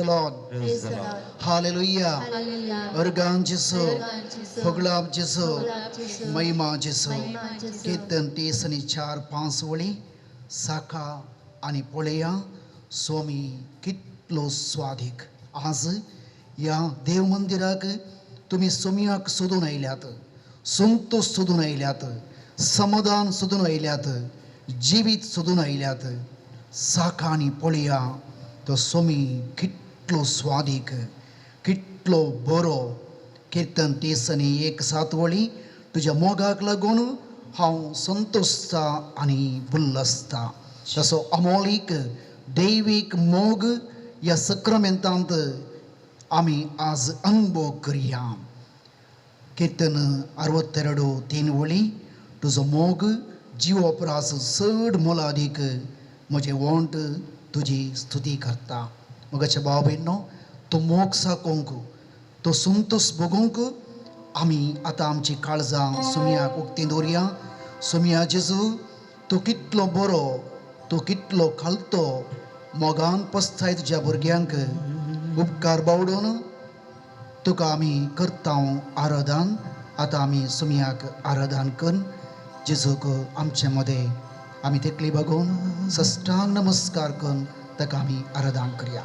Lord. Praise the Lord. Hallelujah. Hallelujah. Organ Jesu. Jesu. Foglab Jesu. Foglab Jesu. Mahima Jesu. Mahima Jesu. कीर्तन 30 आणि 4-5 वळी साखा आणि पोळया स्वामी कितलो स्वादिक. आज या देव मंदिराक तुम्ही सोमियाक सोदून आयल्यात, संतोष सोदून आयल्यात, समाधान सोदून आयल्यात, जीवित सोदून आयल्यात. साखा आणि पोळया तो सोमी कितलो स्वादिक, कितलो बरो. कीर्तन 30 आणि 1-7 वळी तुझ्या मोगाक लागून हांव संतोषता आणि बुल्लसता. तसो अमोलीक दैवीक मोग या सक्रामेंतांत आम्ही आज अनुभव करूया. कीर्तन 62-3 वळी तुझो मोग जीव अपरास चड मोलादीक म्हजे वोंट तुजी स्तुती करता. मगाच्या भाव भयणो तो मोग साकोंक, तो संतोष भोगूंक आमी आतां आमची काळजां सुमयाक उक्तीं दवरया. सुमया जेजू तूं कितलो बरो, तूं कितलो खालतो. मोगान पस्ताय तुज्या भुरग्यांक उपकार बावडून तुका आमी करता आराधन. आतां आमी सुमयाक आराधन करून जेजूक आमचे मदें आमी तेकली बघून सश्टांग नमस्कार करून ताका आमी आराधन करया.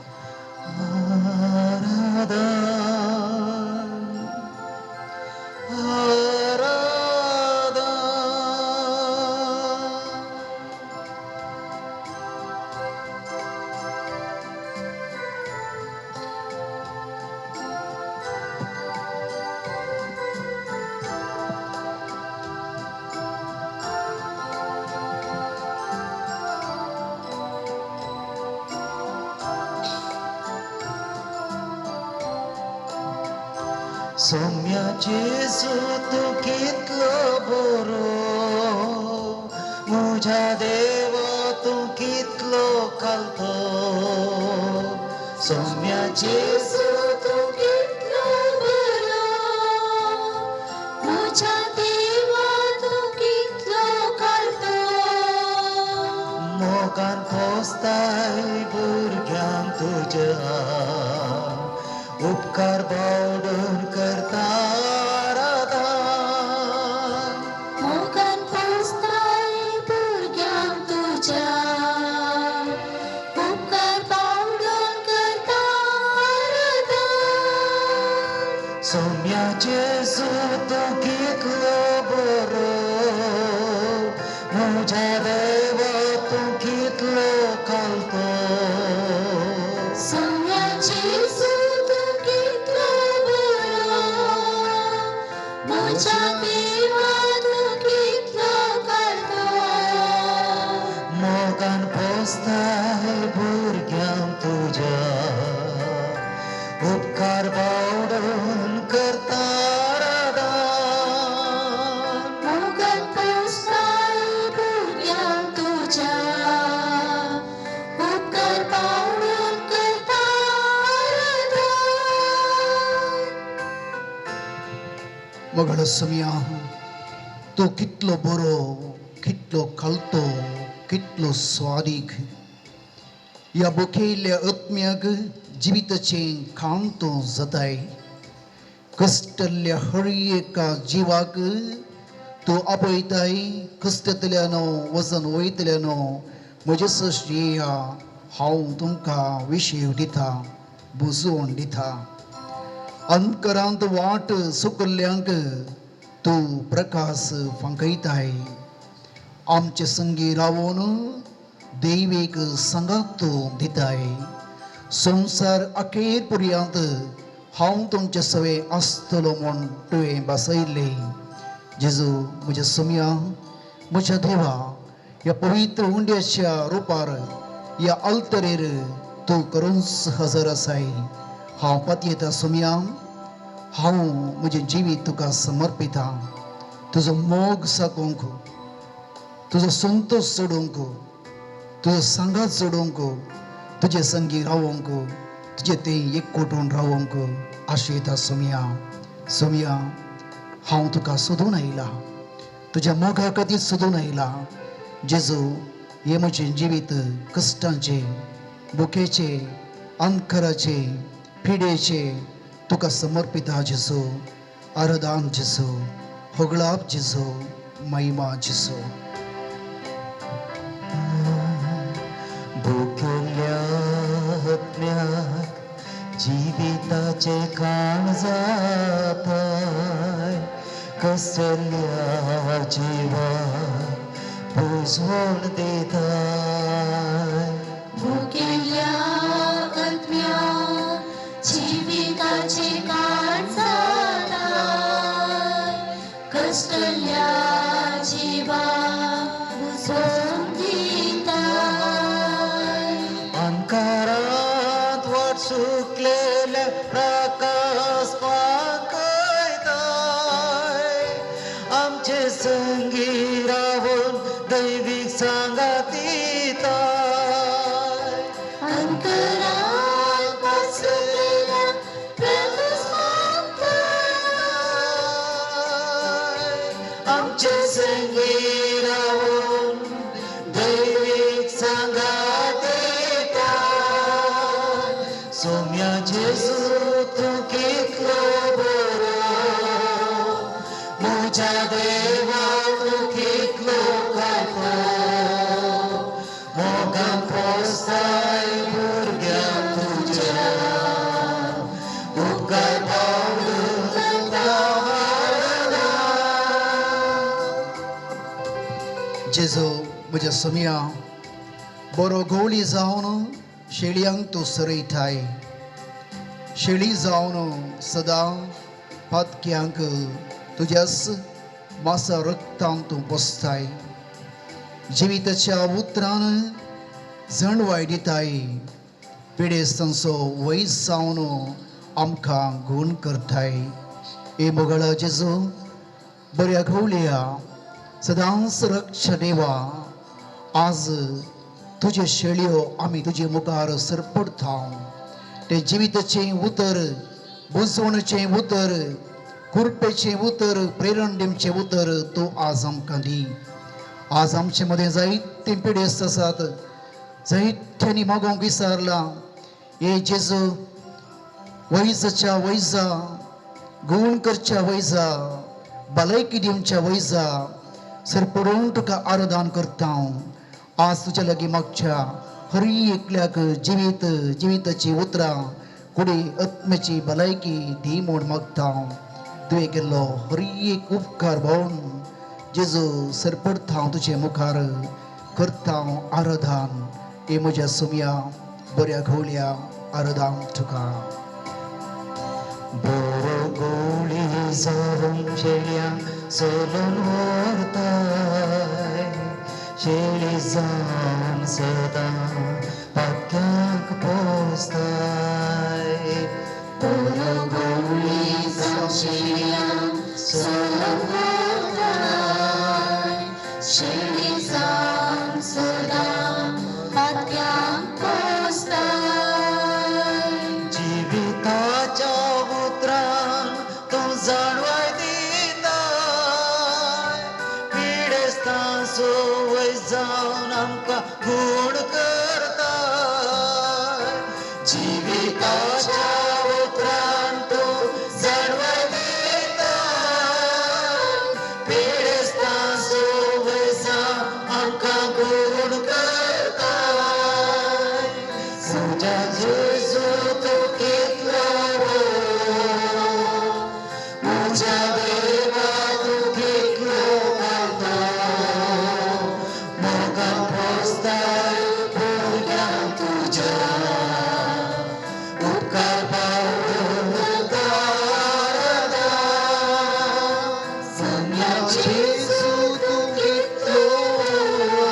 सौम्या जेजू तू कितलो बरो, मुझ्या देव तू कितलो खालतो. सौम्या जेजू तू कितलो बरो, मुझ्या देवा तू कितलो खालतो. मोगान पोसताय भुरग्यांक तुज्या, उपकार बावडून करता आराधन. मोगान पोसताय भुरग्यांक तुज्या, उपकार बावडून करता आराधन. सौम्या जेजू तू कितलो बरो, मुझ्या देव तू कितलो खालतो. सौम्या जेजू तू कितलो बरो, मुझ्या देवा तू कितलो खालतो. मोगान पोसताय भुरग्यांक तुज्या, उपकार बावडून करता आराधन. मोगान पोसताय भुरग्यांक तुज्या, उपकार बावडून करता आराधन. मगळ सुमया तो कितलो बरो, कितलो खालतो, कितलो स्वादीक. या बोखेल्या आत्म्याक जिविताचें खाण तो जाताय. कश्टल्या हर एका जिवाक तूं आपयताय. कश्टांतल्यान वजन वयतल्यान म्हजे सश्टीया हांव तुमकां विशेव दिता, बुजवण दिता. अंतरांत वाट सुकल्ल्यांक तूं प्रकाश फांकयताय. आमचे संगी रावून दैवीक संगात तूं दिताय. संवसार अखेर पर्यंत हांव तुमचे सवे आसतलो म्हूण तुवें बसयल्लें. जेजू म्हज्या सुमया, म्हज्या देवा, ह्या पवित्र हुंड्याच्या रुपार ह्या अल्तरेर तूं करूंच हजर आसाय. हांव पातयेता सुमया, हांव म्हजें जिवीत तुका समर्पिता. तुजो मोग साकोंक, तुजो संतोष सोडूंक, तुजो सांगात सोडूंक, तुजे संगी रावोंक, तुजे ते एकवटून रावोंक आशयता सुमया. सुमया हांव तुका सोदून आयला, तुज्या मोगा खातीर सोदून आयला. जेजू हे म्हजें जिवीत कश्टांचें, बुकेचें अंतराचे पिडेचे तुका समर्पिता जेसो आराधन जेसो होगळाप जेसो महिमा जेसो भुकेल्या आत्म्याक जिविताचे काळ जाताय कसल्या जिवाक पुजवण देताय भुकेल्या आत्म्या जीविताचे काळ जाताय कसल्या जीवा बुजवून दिताय अंकारात वाट सुकलेल्या प्रकाश पाकयताय आमचे संगी रावून दैविक सांगातीताय अंतरात बसलेल्या आमचे संगी रावून दैविक सांगातीताय सोम्या जेसू तू कितलो बरो म्हज्या देवा तू कितलो कातो मोगान प्रोत्साय भुरग्यांक तुज्या उपकार पावलं जेजो म्हज्या समिया बरो गवळी जावन शेळयांक तूं सरयताय शेळी जावन सदां पातक्यांक तुज्याच मासा रक्तान तूं बसताय जिविताच्या उतरान जणवाय दिताय पिडेस्तांचो वयस जावन आमकां गूण करताय ए मोगळा जेजो बऱ्या गवळया सदांच रक्ष देवा आज तुजे शेळयो आमी तुजे मुखार सरपडता ते जिविताचें उतर बुजवणेचें उतर कुरपेचें उतर प्रेरण दिवचें उतर तूं आज आमकां दी आज आमचे मदें जायतीं पिडेस्त आसात जायत्यांनी मागोवंक विचारलां हे जेजू वैजाच्या वैजा गूण करच्या वैजा भलायकी दिवच्या वैजा सरपडून तुका आराधन करता आज तुज्या लागीं मागच्या हर एकल्याक जिविताची उतरां कुडी आत्म्याची भलायकी दी म्हूण मागता तुवें केल्लो हर एक उपकार भोवन जेजू सरपडता तुजे मुखार करता आराधन हे म्हज्या सुमया बऱ्या घोवल्या आराधन तुका बरो गवळी जावन शेळयांक सोलून व्हरताय शेळी जावन सदां पातक्यांक पोसताय बरो गवळी जावन शेळयांक सोलून व्हरताय शेळी जावन सदां पातक्यांक पोसताय जिविताच्या उतरान तूं जाणवाय दिताय पिडेस्तांचो वयस जावन आमकां गूण करताय जिविताच्या उतरान तूं जाणवाय दिताय पिडेस्तांचो वयस जावन आमकां गूण करताय तुज्या जेजू तूं कितलो बरो म्हज्या देवा तूं कितलो कातो मोगान प्रोत्साय भुरग्यांक तुज्या उपकार पावलं सोम्या जेजू तूं कितलो बरो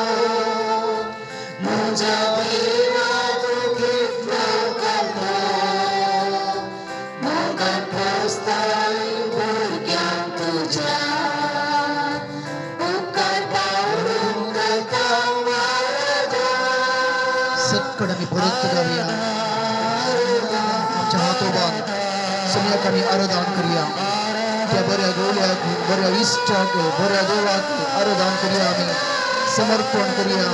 म्हज्या देवा तूं कितलो कातो मोगान प्रोत्साय भुरग्यांक तुज्या उपकार पावलं सत्कड आमी परत गावया आमच्या हातोबान सगळ्याक आमी आराधन करया त्या बऱ्या गवळ्याक बऱ्या इश्टाक बऱ्या देवाक आराधन करया आमी समर्पण करया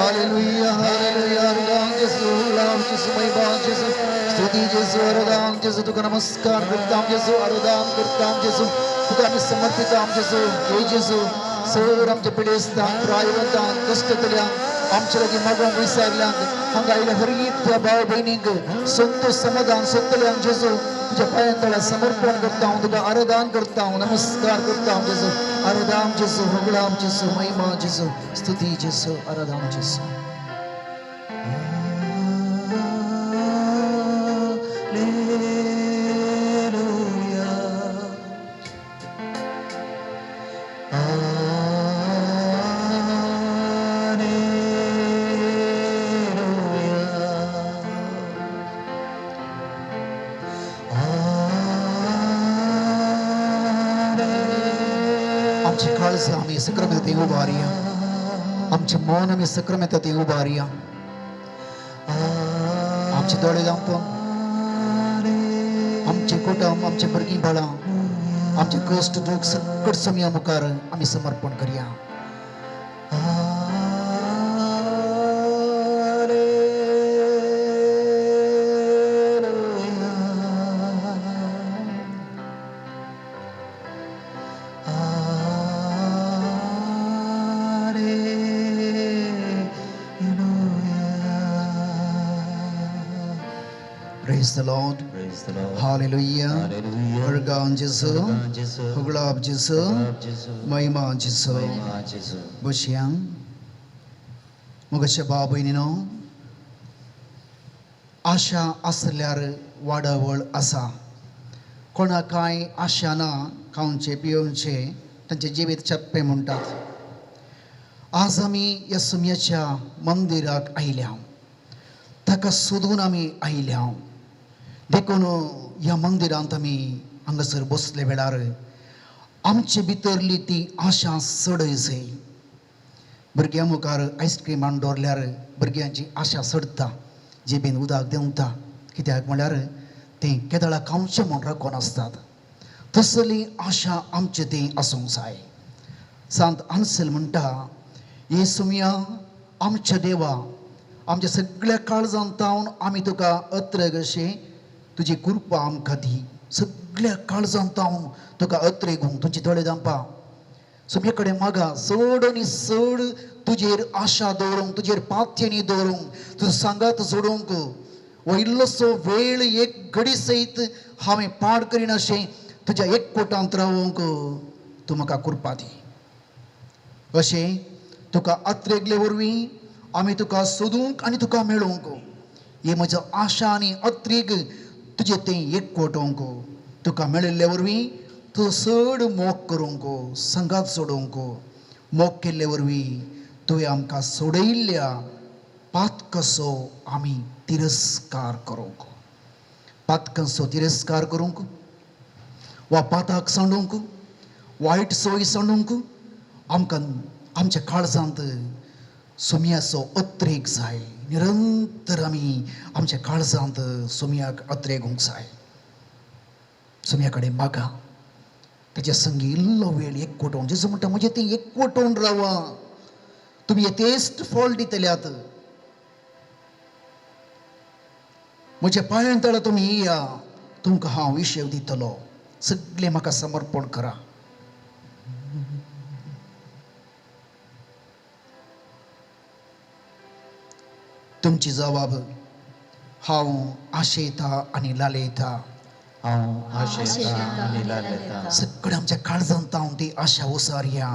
Hallelujah, hallelujah, Aradhan Jesu, Lam Jesu, Maiban Jesu, Stuti Jesu, Aradhan Jesu, Tuka Namaskar Kirtam Jesu, Aradhan Kirtam Jesu, Tuka आम्ही समर्पित आम Jesu, हे Jesu, सर आमच्या पिढेस्तान, प्रायवंतान, कष्टतल्यान, आमच्या लगी मागोन विसारल्यांक, हांगा आयल्या हरित्या भाव बहिणींक, संतोष समाधान सोंतल्यांक Jesu, तुझ्या पायांतळा समर्पण करता हांव तुका आराधन करता हांव नमस्कार करता हांव Jesu, आराधन Jesu, होगळाम Jesu, महिमा Jesu, स्तुती Jesu, आराधन Jesu. आमची काळजी आम्ही सक्रामेत उभारिया आमचे मौन आम्ही सक्रामेत उभारिया आमचे दोळे दांपण आमचे कुटुंब आमचे भुरगीं बाळां आमचे कष्ट दुख सकट समया मुखार आम्ही समर्पण करूया Praise the Lord. Praise the Lord. Hallelujah. Hallelujah. Ergan Jesu. Ergan Jesu. Huglab Jesu. Huglab Jesu. Mahima Jesu. Mahima Jesu. Busyang. Mugasha babuinino. आशा असल्यार वाडवळ आसा कोणा कांय आशा ना खावचे पियोवचे तांचे जिवीत चप्पे म्हणटात आज आमी ह्या सुम्याच्या मंदिराक आयल्या ताका सोदून आमी आयल्या देखून ह्या मंदिरांत आमी हांगासर बसले वेळार आमचे भितरली ती आशा सडय जाय भुरग्यां मुखार आयस्क्रीमान दवरल्यार भुरग्यांची आशा सडटा जिबेन उदक देंवता कित्याक म्हळ्यार तें केदळां खावचें म्हूण राखून आसतात तसली आशा आमचे ती आसूंक जाय सांत आन्सेल म्हणटा हे सुम्या आमच्या देवा आमच्या सगळ्या काळजांत तावन आमी तुका अत्र अशें तुजी कृपा आमकां दी सगळ्या काळजांत तावन तुका अत्रेगूंक तुजी दोळे दांपा सुम्ये कडेन मागा चड आनी चड तुजेर आशा दवरूंक तुजेर पात्यनी दवरूंक तुजो सांगात जोडूंक हो इल्लोसो वेळ एक घडी सयत हांवें पाड करीन अशें तुज्या एकवटांत रावूंक तूं म्हाका कृपा दी अशें तुका अत्रेगले वरवीं आमी तुका सोदूंक आनी तुका मेळोवंक हे म्हजो आशा आनी अत्रेग तुजें तें एकवटोवंक तुका मेळिल्ले वरवीं तूं चड मोग करूंक संगात सोडूंक मोग केल्ले वरवीं तुवें आमकां सोडयिल्ल्या पातकाचो आमी तिरस्कार करूंक पातकांचो तिरस्कार करूंक वा पाताक सांडूंक वायट संवय सांडूंक आमकां आमच्या काळजांत सुम्याचो अत्रेग जाय निरंतर आमी आमच्या काळजांत सुम्याक अत्रेगूंक जाय सुम्या कडेन मागा ताच्या संगी इल्लो वेळ एकवटोवन जसो म्हणटा म्हणजे ती एकवटोवन रावा तुमी येतेस्त फळ दितल्यात म्हज्या पांयां तळा तुमी येया तुमकां हांव विशय दितलो सगळें म्हाका समर्पण करा तुमची जबाब हांव आशेता आनी लालयता हांव आशेता आनी लालयता सगळ्या आमच्या काळजांत हांव ती आशा ओसारया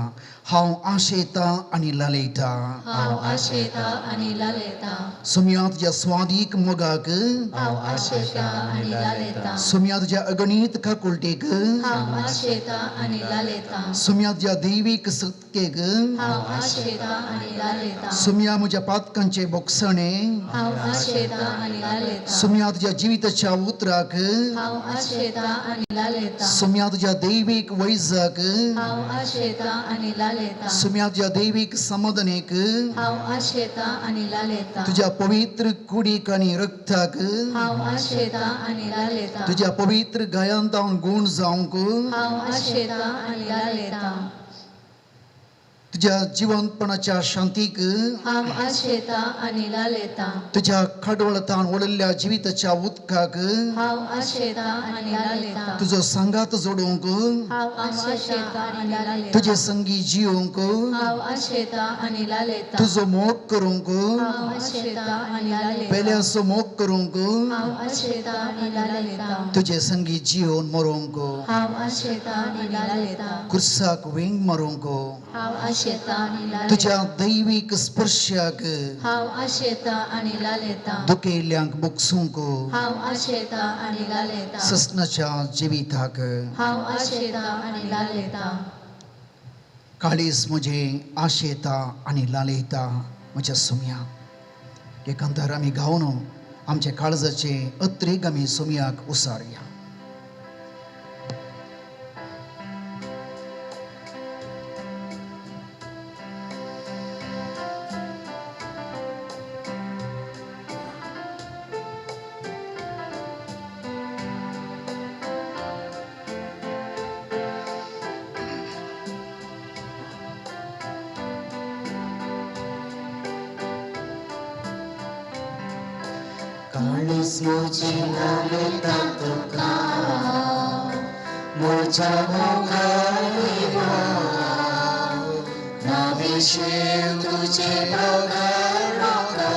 हांव आशेता आनी लालयता हांव आशेता आनी लालयता सुम्या तुज्या स्वादीक मोगाक हांव आशेता आनी लालयता सुम्या तुज्या अगणीत काकुळटेक हांव आशेता आनी लालयता सुम्या तुज्या दैवीक सत्केक हांव आशेता आनी लालयता सुम्या म्हज्या पातकांचे बोगसणे हांव आशेता आनी लालयता सुम्या तुज्या जिविताच्या उतराक हांव आशेता आनी लालयता सुम्या तुज्या दैवीक वैजाक हांव आशेता आनी लालयता सुम्या तुज्या दैवीक समाधानेक हांव आशेता आनी लालयता तुज्या पवित्र कुडीक आनी रक्ताक हांव आशेता आनी लालयता तुज्या पवित्र गायांत हांव गूण जावंक हांव आशेता आनी लालयता तुझ्या जिवंतपणाच्या शांतीक हांव आशेता आनी लालयता तुझ्या खडवळतान ओडलेल्या जिविताच्या उदकाक हांव आशेता आनी लालयता तुजो संगात जोडूंक हांव आशेता आनी लालयता तुझे संगी जिवंक हांव आशेता आनी लालयता तुजो मोग करूंक हांव आशेता आनी लालयता पेल्याचो मोग करूंक हांव आशेता आनी लालयता तुझे संगी जिवन मरूंक हांव आशेता आनी लालयता कुर्साक विंग मारूंक हांव आशेता आनी लालयता तुझ्या दैविक स्पर्शाक हांव आशेता आनी लालयता दुखेल्यांक बुकसूंक हांव आशेता आनी लालयता ससनाच्या जिविताक हांव आशेता आनी लालयता काळीस म्हजे आशेता आनी लालयता म्हज्या सुम्या एकांतर आमी गावन आमचे काळजाचे अत्रेक आमी सुम्याक उसारया. काळीस मोची लालयता तुका मोच्या मोगारिवा नाविशेव तुझे बगर म्हाका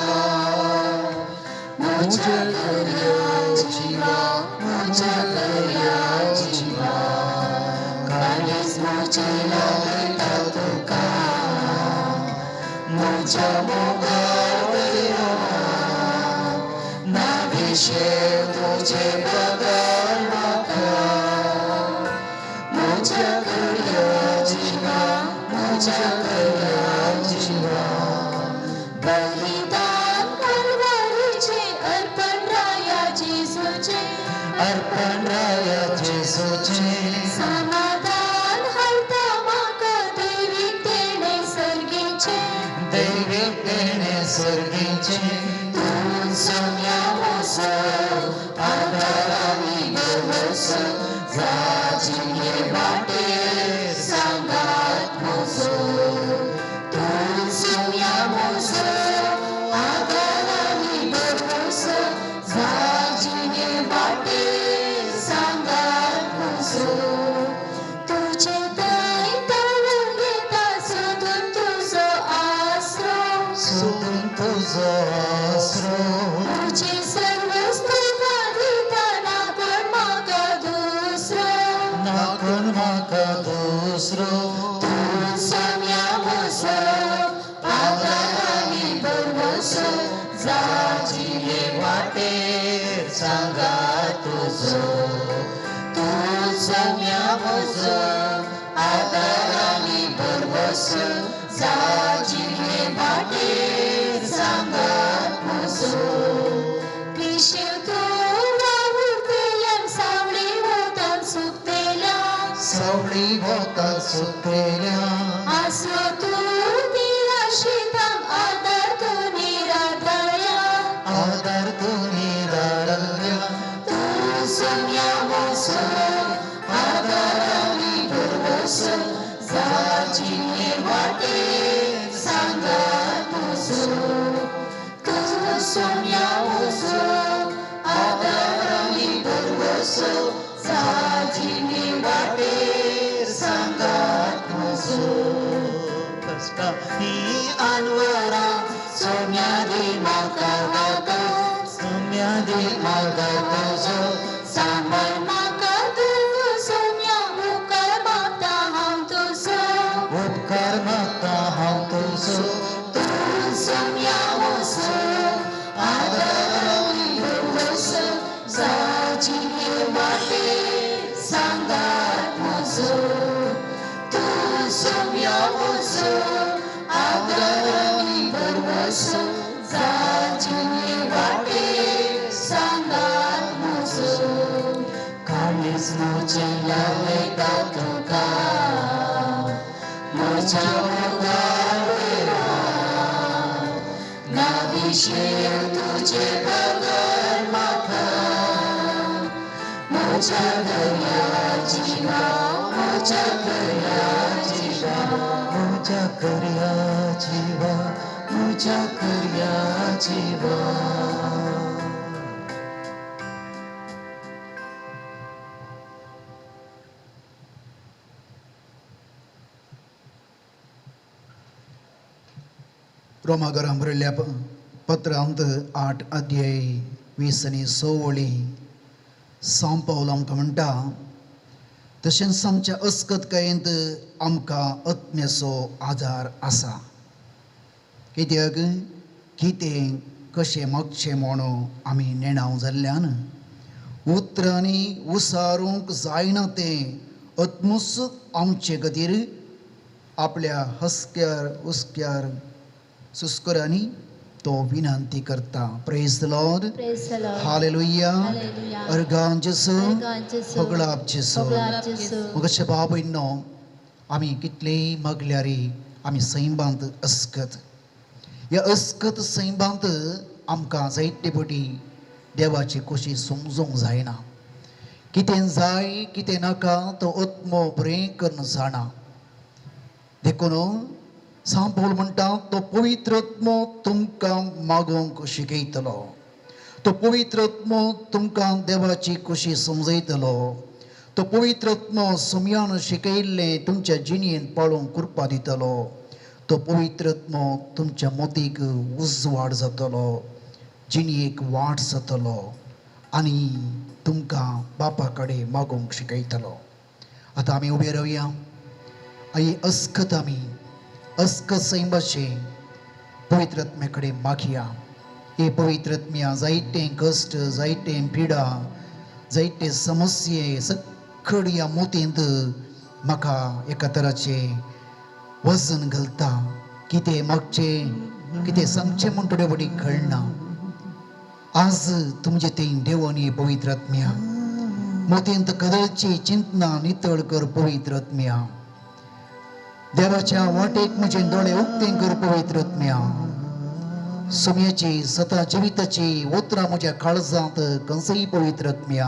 मोच्या खऱ्या जिवा मोच्या खऱ्या जिवा काळीस मोची लालयता तुका मोच्या मोगारिवा नाविशेव तुझे बगर म्हाका मोच्या खऱ्या जिवा मोच्या खऱ्या जिवा बलिदान करवारीचे अर्पण राया जेसूचे अर्पण राया जेसूचे समाधान हाडटा म्हाका दैवीक देणे सर्गीचे दैवीक देणे सर्गीचे तूं सोम्या मोसो आदारानी बरसो जाजिये वाटे सांगात मोसो तूं सोम्या मोसो आदारानी बरसो जाजिये वाटे सांगात मोसो तुझे दय तळून घेता सोदून तुझो आसरो सोदून तुजो आसरो तुझे सर्व स्तुता दिता नाकोण म्हाका दुसरो नाकोण म्हाका दुसरो तूं सोम्या मोसो आदारानी बरसो जाजिये वाटेर सांगा तुजो तूं सोम्या मोसो आदारानी बरसो जाजिये वाटेर सांगा तुजो पिशेव तूं वावुरतेल्यान सावळी वतान सुकतेल्या सवळी वता सुकलेल्या आसरो तूं निराशितांक आदार तूं निरादया आदार तूं निराळल्या तूं सोम्या मोसो आदारानी बरसो जाजिये वाटेर सांगा तुजो तूं सोम्या मोसो आदारानी बरसो जाजिये वाटेर सांगा तुजो कष्टांनी आनवरां सोम्या दी म्हाका गातो सोम्या दी म्हाका तुजो सांबाळ म्हाका तूं सोम्या मुखार मागता हांव तुजो उपकार मागता हांव तुजो तूं सोम्या मोसो आदारानी बरसो जाजिये वाटेर सांगात म्हजो तूं सोम्या मोसो आदारानी बरसो जाजिये वाटेर सांगात म्हजो काळीस मोचे लालयता तुका मोच्या मोगारिवा नाविशेव तुझे बगर म्हाका मोच्या खऱ्या जिवा मोच्या खऱ्या जिवा मुझ्या कर्या जीवा मुझ्या कर्या जीवा रोमागराम बरयल्ल्या पत्रांत 8 अध्याय 20 आनी 6 वळी सांव पावल आमकां म्हणटा तशेंच आमच्या अस्कतकायेंत आमकां आत्म्याचो आदार आसा. कित्याक कितें कशें मागचें म्हणून आमी नेणाव जाल्ल्यान उतरांनी उसारूंक जायना तें आत्मूस आमचे खातीर आपल्या हस्क्यार हुस्क्यार सुस्करांनी तो विनंती करता. Praise the Lord, Praise the Lord. Hallelujah, Hallelujah. Organ जेसू, organ जेसू, होगळाप जेसू. होगळाप जेसू. मगचे बाबयनो आमी कितलेय मागल्यारी आमी सैबांत अस्कत. ह्या अस्कत सैबांत आमकां जायते फावटी देवाची खोशी समजूंक जायना. कितें जाय कितें नाका तो आत्मो बरें करून जाणा. देखून सांव पावल म्हणटा तो पवित्र आत्मो तुमकां मागोवंक शिकयतलो. तो पवित्र आत्मो तुमकां देवाची खोशी समजयतलो. तो पवित्र आत्मो सुमयान शिकयल्लें तुमच्या जिणेंत पाळूंक कृपा दितलो. तो पवित्र आत्मो तुमच्या मोतीक उजवाड जातलो, जिणेक वाट जातलो आनी तुमकां बापा कडेन मागोवंक शिकयतलो. आतां आमी उबे रावया. आई अस्कत आमी अस्कत सैमाचे पवित्र आत्म्या कडेन मागया. हे पवित्र आत्म्या जायते कश्ट, जायते पिडा, जायते समस्ये सकड ह्या मोतींत म्हाका एका तराचे वजन घालता. कितें मागचें कितें सांगचें म्हूण थोडे फावटी कळना. आज तुमचे थंय देवोन हे पवित्र आत्म्या मोतींत कदळची चिंतना नितळ कर पवित्र आत्म्या. देवाच्या वाटेक म्हजे दोळे उक्तें कर पवित्र आत्म्या. सुमयेची सता जिविताची उतरां म्हज्या काळजांत कंसई पवित्र आत्म्या.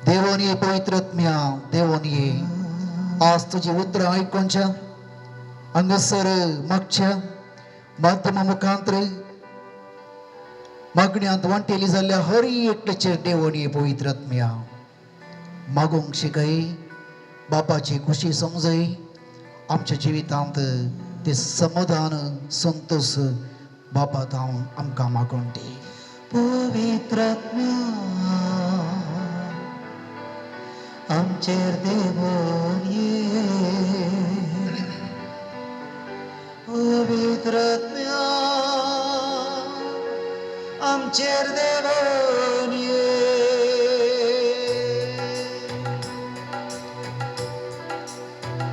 देवोन ये पवित्र आत्म्या, देवोन ये. आज तुजी उतरां आयकोनच्या हांगासर मागच्या माध्यमा मुखांतर मागण्यांत वांटेली जाल्ल्या हर एकल्याचेर देवोन ये पवित्र आत्म्या. मागोवंक शिकय, बापाची खुशी समजय. आमच्या जिवितांत ते समाधान संतोष बापा हांव आमकां मागून दी. पवित्र आत्म्या आमचेर देवोन ये. पवित्र आत्म्या आमचेर देवोन ये.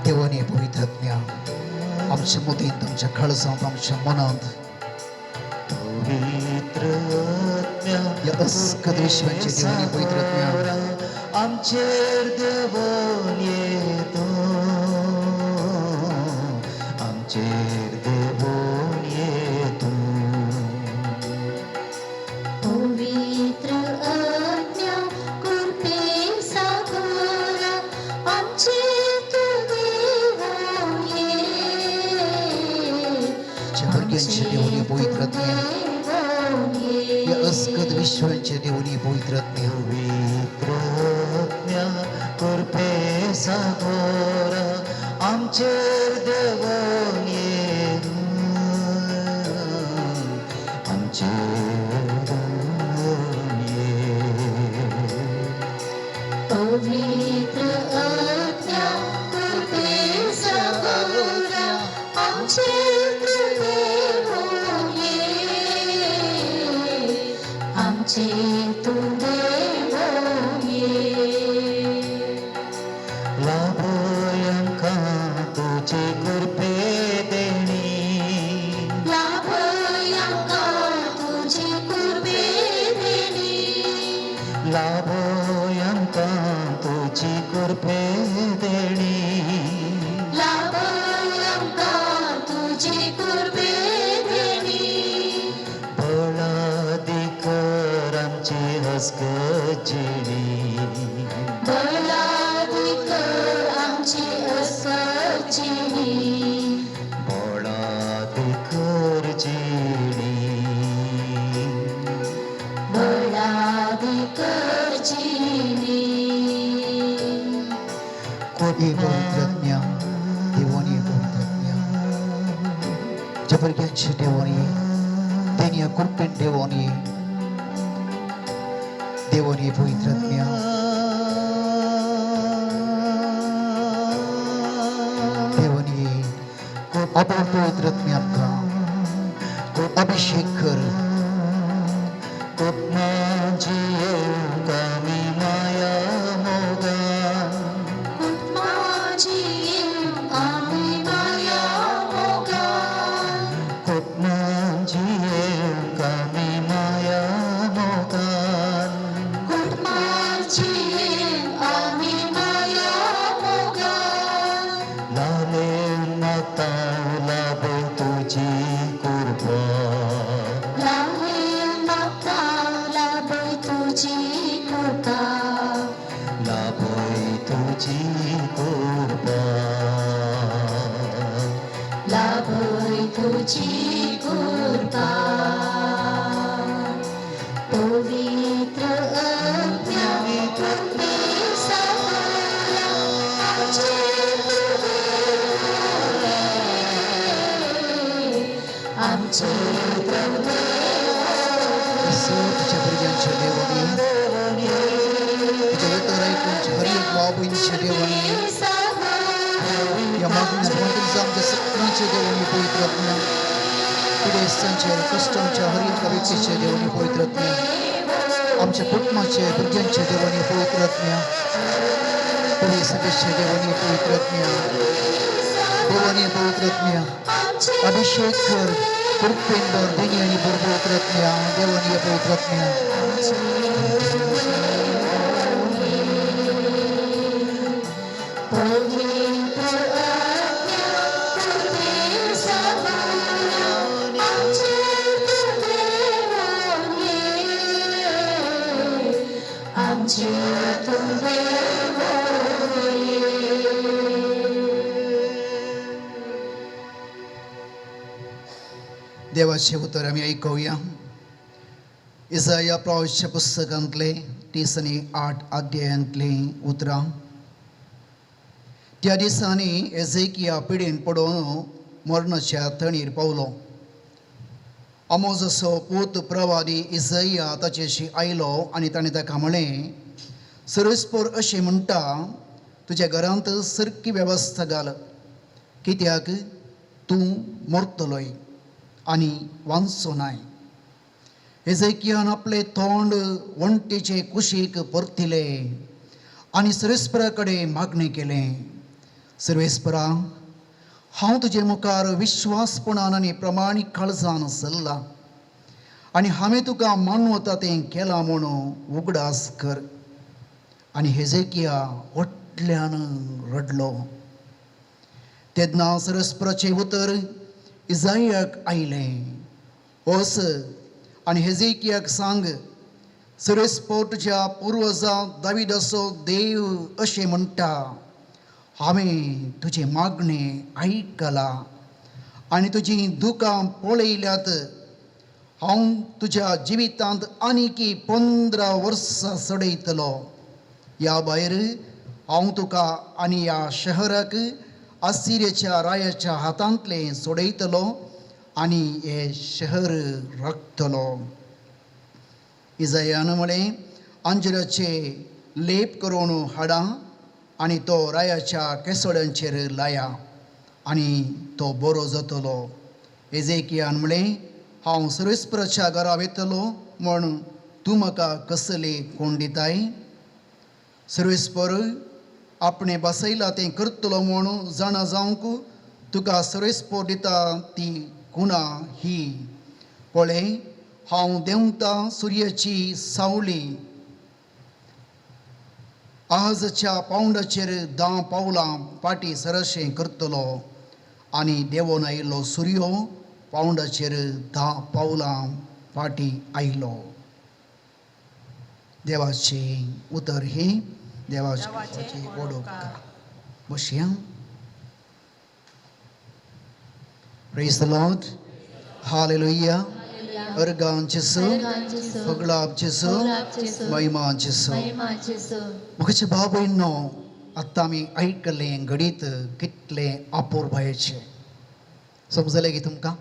देवोन ये पवित्र आत्म्या आमच्या मोतींत आमच्या काळजांत आमच्या मनांत पवित्र आत्म्या या अस्कत विश्वाचे देवोन ये पवित्र आत्म्या आमचेर देवोन येतो. आमचेर देवोन येतो. पवित्र आत्म्या कृपे सागर आमचेर तू देवोन ये. भुरग्यांचे देवोन ये पवित्र आत्म्या देवोन ये. या अस्कत विश्वाचे देवोन ये पवित्र आत्म्या. पवित्र आत्म्या कृपे सागर आमचेर देवोन ये. आमचेर देवोन ये. पवित्र आत्म्या कृपे सागर आमचेर तू देवोन ये. आमचेर तू देवोन ये. लाभोयंका तुझे कृपे देणी. लाभोयंका तुझी कृपे देणी. लाभोयंका तुझी कृपे देणी. लाभोयंका तुझी कृपे देणी. बळादिकर आमची हस्कचिणी. बळादिकर आमची अस्कचिणी. कोटी पवित्रज्ञ देवानी पवित्रज्ञ जबरदस्त देवानी तेनिया कुर्पिन देवानी देवानी पवित्रज्ञ देवानी आपण पवित्रज्ञ का अभिषेक कर तुझी कृपा पवित्र आमचे तुझ्या भुरग्यांच्या देवानी तुझ्या वितर ऐकून हर एक बाबूंच्या देवानी या मागण्या आमच्या सगळ्यांच्या देवानी पवित्रज्ञ पिढेसांच्या कष्टांच्या हर एका व्यक्तीच्या देवानी पवित्रज्ञ आमच्या कुटुंबाच्या भुरग्यांच्या देवानी पवित्रज्ञ पुढे सगळ्याच्या देवानी पवित्रज्ञ देवानी पवित्रज्ञ अभिषेक कर कृपेंदर देणी आणि पवित्रज्ञ देवानी पवित्रज्ञ देवाचे उतर आम्ही ऐकूया इसाया प्रवासच्या पुस्तकांतले 38 अध्यायांतले उतरां त्या दिसांनी एझेकिया पिडीन पडून मरणाच्या तणीर पावलो आमोजसो पूत प्रवादी इसाया ताचेशी आयलो आनी ताणें ताका म्हळें सर्वेस्पर अशें म्हणटा तुज्या घरांत सारकी वेवस्था घाल कित्याक तूं मरतलोय आनी वांचो नाय एझेकियान आपले तोंड वणटीचे कुशीक परतिलें आनी सर्वेस्परा कडेन मागणें केलें सर्वेस्परा हांव तुजे मुखार विश्वासपणान आनी प्रमाणीक काळजान चल्लां आनी हांवें तुका मानवता तें केलां म्हूण उगडास कर आनी एझेकिया व्हडल्यान रडलो तेन्ना सर्वेस्पराचें उतर इसायाक आयलें वच आनी एझेकियाक सांग सर्वेस्पर तुज्या पुर्वजां दाविदाचो देव अशें म्हणटा हांवें तुजें मागणें आयकलां आनी तुजीं दुकां पळयल्यात हांव तुज्या जिवितांत आनीक 15 वर्सां सडयतलो ह्या भायर हांव तुका आनी ह्या शहराक आसिरियाच्या रायाच्या हातांतलें सोडयतलो आनी हे शहर राखतलो इसायान म्हळें आंजराचे लेप करून हाडा आनी तो रायाच्या केसोड्यांचेर लाया आनी तो बरो जातलो एझेकियान म्हळें हांव सर्वेस्पराच्या घरा वेतलो म्हूण तूं म्हाका कसले कोण दिताय सर्वेस्पर आपणें बसयलां तें करतलो म्हूण जाणा जावंक तुका सर्वेस्पर दिता ती कुणा ही पळय हांव देंवता सुर्याची सावळी आजच्या पावंडाचेर 10 पावलां फाटी सरशें करतलो आनी देंवून आयिल्लो सुर्यो पावंडाचेर 10 पावलां फाटी आयलो देवाचें उतर हे देवाची ओडोपकार बसया praise the Lord hallelujah Hallelujah. अर्गान जेसु Ergan Jesu. पगलाब जेसु Paglaap Jesu. महिमा जेसु Mahima Jesu. मुखेचे बाबूंनो आता आमी ऐकले घडीत कितले आपोर भायचे समजले की तुमकां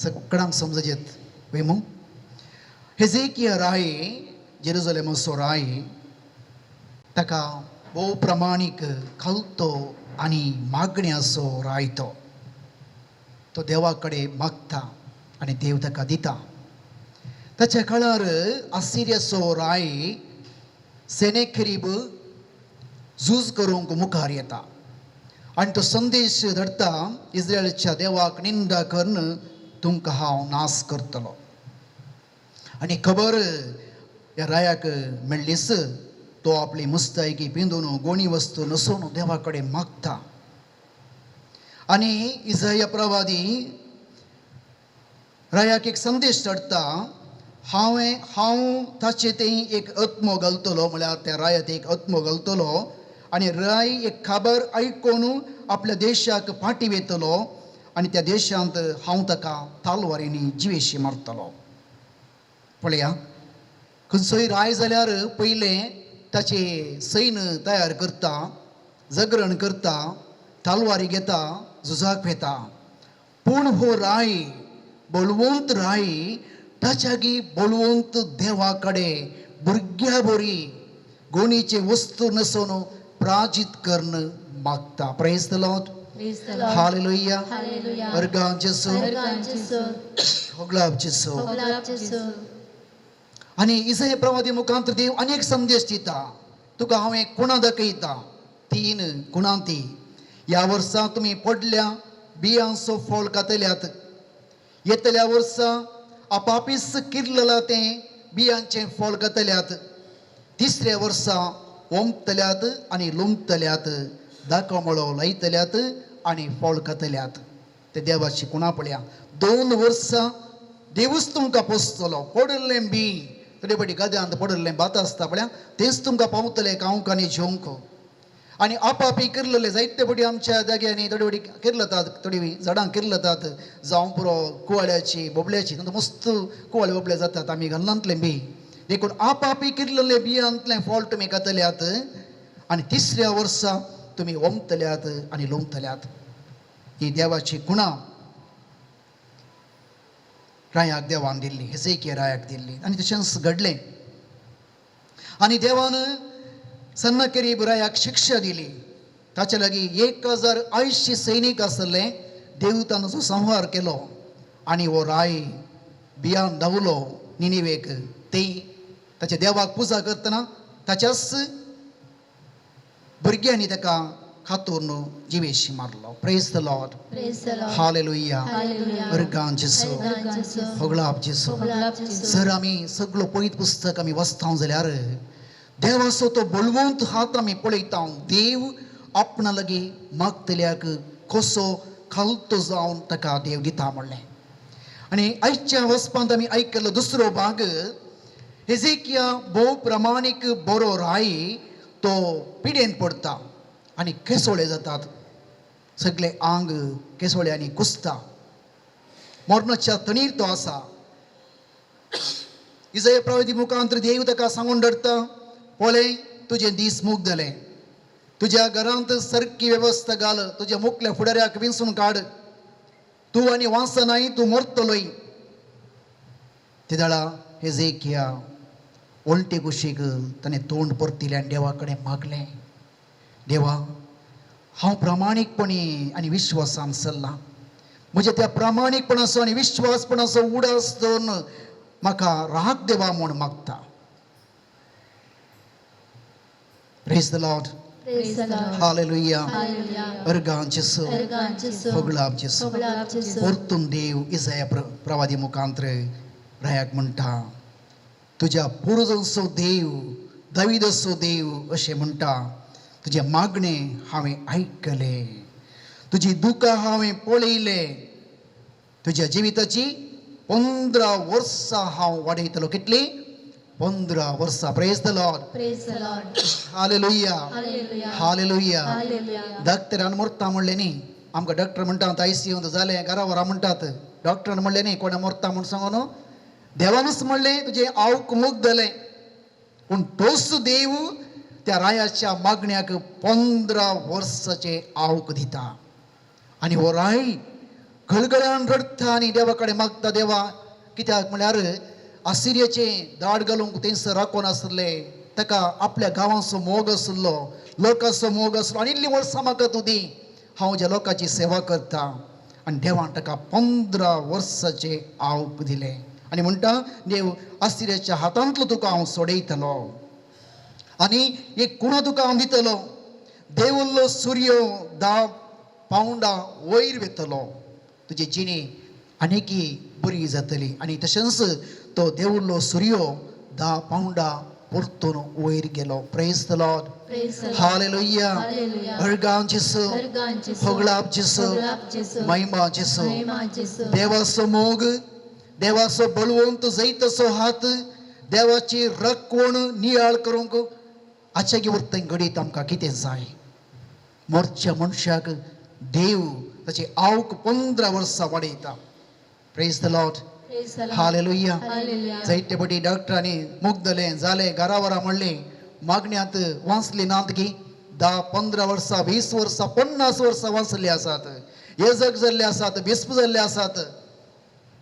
सगळ्यांक समजजेत वेमू हेजेकिया राय जेरुसलेमाचो राय ताका भोव प्रमाणीक खालतो आनी मागण्याचो राय तो देवा कडेन मागता आनी देव ताका दिता ताच्या काळार आसिरियाचो राय सेनेखेरीब झूज करूंक मुखार येता आनी तो संदेश धाडटा इस्रायलच्या देवाक निंदा करून तुमकां हांव नाश करतलो आनी खबर ह्या रायाक मेळ्ळीच तो आपली मुस्तायकी पिंदून गोणी वस्तू नसून देवा कडेन मागता आनी इसाया प्रवादी रायाक एक संदेश धाडटा हांव ताचे थंय एक आत्मो घालतलो म्हळ्यार त्या रायात एक आत्मो घालतलो आनी राय एक खबर आयकून आपल्या देशाक फाटी वेतलो आनी त्या देशांत हांव ताका तालवारींनी जिवेशी मारतलो पळया खंयचोय राय जाल्यार पयलें ताचे सैन्य तयार करता जगरण करता तालवारी घेता झुजाक वेता पूण हो राय बळवंत राय ताच्यागी बळवंत देवा कडेन भुरग्या बरी गोणीचे वस्तू नसून प्राजित करण मागता praise the Lord Praise the Lord. Hallelujah Hallelujah. अर्गान जेसु Ergan Jesu. होगलाब जेसु Paglaap Jesu. आनी इसाया प्रवादी मुखांतर देव अनेक संदेश दिता तुका हांव एक कुणां दाखयता 3 कुणांती ह्या वर्सा तुमी पडल्या बियांचो फळ कातल्यात येतल्या वर्सा आपापीस किरलेला तें बियांचें फळ कातल्यात तिसऱ्या वर्सा ओंबतल्यात आनी लुंबतल्यात दाखमळो लायतल्यात आनी फळ कातल्यात ते देवाची कुणां पळया 2 वर्सां देवूच तुमकां पोसतलो पडलें बी थोडे फाटी गद्यांत पडलें भात आसता पळया तेच तुमकां पावतलें खावंक आनी जेवंक आनी आपापी किरलेले जायते फाटी आमच्या जाग्यांनी थोडे फाटी किरलतात थोडी झाडां किरलतात जावं पुरो कुवाळ्याची बोबड्याची मस्त कुवाळे बोबडे जातात आमी घालनातले बी देखून आपापी किरलेले बियांतलें फळ तुमी कातल्यात आनी तिसऱ्या वर्सा तुमी ओंबतल्यात आनी लोंबतल्यात ही देवाची गुणां रायाक देवान दिल्ली हेजेकिया रायाक दिल्ली आनी तशेंच घडलें आनी देवान सन्नाकेरीब रायाक शिक्षा दिली ताचे लागीं 1080 सैनीक आसले देवतांचो संहार केलो आनी हो राय बियान धांवलो निनिवेक ते ताच्या देवाक पुजा करतना ताच्याच भुरग्यांनी ताका खातून जिवेशी मारलो praise the Lord Praise the Lord. Hallelujah Hallelujah. अर्गान जेसु Ergan Jesu. होगलाब जेसु Paglaap Jesu. जर आमी सगळो पळयत पुस्तक आमी वाचता जाल्यार देवाचो तो बळवंत हात आमी पळयता देव आपणा लागीं मागतल्याक कसो खालतो जावन ताका देव दिता म्हणलें आनी आयच्या वचपांत आमी आयकल्लो दुसरो भाग हेजेकिया भोव प्रमाणीक बरो राय तो पिडेन पडता आनी केसोळे जातात सगळे आंग केसोळ्यांनी कुसता मरणाच्या तणीर तो आसा इसाया प्रवादी मुखांतर देव ताका सांगून धरता पळय तुजें दीस मूग जालें तुज्या घरांत सारकी वेवस्था घाल तुज्या मुखल्या फुडाऱ्याक विंचून काड तूं आनी वासनाय तूं मरतलोय ते दाळा हेजेकिया उलटे कुशीक ताणें तोंड परतिलें आनी देवा कडेन मागलें देवा हांव प्रामाणीकपणी आनी विश्वासान चल्लां म्हज्या त्या प्रामाणीकपणाचो आनी विश्वासपणाचो उडास दवरून म्हाका राग देवा म्हूण मागता praise the Lord Praise the Lord. Hallelujah Hallelujah. अर्गान जेसु Ergan Jesu. होगलाब जेसु Paglaap Jesu. परतून देव इसाया प्रवादी मुखांतर रायाक म्हणटा तुज्या पुर्वजांचो देव दाविदाचो देव अशें म्हणटा तुजें मागणें हांवें आयकलें तुजी दुकां हांवें पळयलें तुज्या जिविताची 15 वर्सां हांव वाडयतलो कितली 15 वर्सां praise the Lord Praise the Lord. Hallelujah Hallelujah. Hallelujah Hallelujah. धाकटेरान मरता म्हणलें न्ही आमकां डॉक्टर म्हणटात ICU जालें घरा व्हरा म्हणटात. डॉक्टरान म्हणलें न्ही कोणा मरता म्हूण सांगो न्हू. देवानूच म्हणलें तुजें आवक मूग जालें. पूण तोच देव त्या रायाच्या मागण्याक 15 वर्साचे आवक दिता. आनी हो राय गळगळ्यान रडता आनी देवा कडेन मागता. देवा कित्याक म्हळ्यार आसिरियाचे दाड घालूंक थंयसर राखोन आसले. ताका आपल्या गांवाचो मोग आसलो, लोकांचो मोग आसलो. आनी इल्लीं वर्सां म्हाका तूं दी, हांव ज्या लोकांची सेवा करता. आनी देवान ताका 15 वर्साचे आवक दिलें. आनी म्हणटा देव आसिरियाच्या हातांतलो तुका हांव सोडयतलो आनी एक कुणो तुका हांव दितलो. देवल्लो सूर्य 10 पावंडां वयर वेतलो. तुजी जिणी आनीकी बरी जातली. आनी तशेंच तो देवल्लो सूर्य 10 पावंडां परतून वयर गेलो. Praise the Lord. Praise the Lord. Hallelujah. Hallelujah. अर्गां जेसू, Ergan Jesu. होगलाप जेसू, Hoglap Jesu. Mahima जेसू. Mahima Jesu. देवाचो मोग, देवाचो बळवंत जैतसो हात, देवाची रखवण नियाळ करूंक आजच्या वर्तन घडीत आमकां कितें जाय. मोरच्या मनशाक देव ताची आवक 15 वर्सां वाडयता. Praise the Lord. Praise the Lord. Hallelujah. Hallelujah. जायते बटी डॉक्टरांनी मुग्धलें जालें घरा व्हरा म्हणलें. मागण्यांत वाचली नात की 10, 15 वर्सां, 20 वर्सां, 50 वर्सां वाचले आसात. येजक जाल्ले आसात, बिस्प जाल्ले आसात.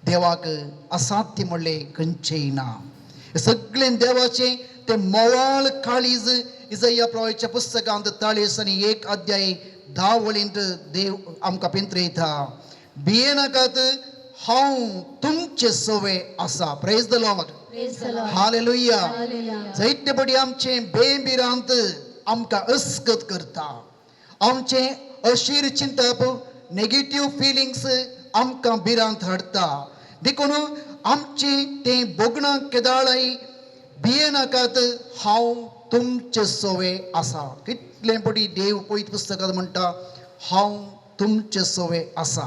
देवाक असाध्य म्हणलें खंयचेंय ना. हे सगळें देवाचें तें मोवाळ काळीज इसाया प्रवाच्या पुस्तकांत 43 आनी 1 अध्याय 10 वळींत देव आमकां पिंत्रयता. भिये नाकात, हांव तुमचे सोवे आसा. Praise the Lord. Praise the Lord. Hallelujah. Hallelujah. जायते बडी आमचें बेबिरांत आमकां अस्कत करता. आमचें अशीर चिंतप, नेगेटिव्ह फिलिंग्स आमकां भिरांत हाडटा. देखून आमचें तें बोगणां केदाळाय भिये नाकात, हांव तुमचे सोवे आसा. कितलें बडी देव पळयत पुस्तकांत म्हणटा हांव तुमचे सोवे आसा.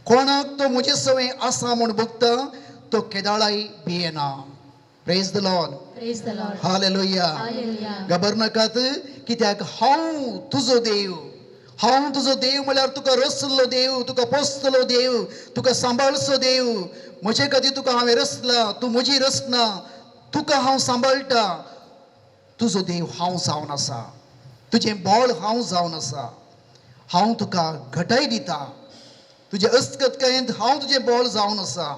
कोणाक तो म्हजे सोवे आसा म्हूण बगता तो केदाळाय भियेना. Praise the Lord. Praise the Lord. Hallelujah. Hallelujah. घबर नाकात, कित्याक हांव तुजो देव. हांव तुजो देव म्हळ्यार तुका रचलो देव, तुका पोसतलो देव, तुका सांबाळचो देव. म्हजे खातीर तुका हांवें रचला, तूं म्हजी रचना. तुका हांव सांबाळटा. तुजो देव हांव जावन आसा. तुजें बोळ हांव जावन आसा. हांव तुका घटाय दिता. तुजे अस्कतकायेंत हांव तुजें बोळ जावन आसा.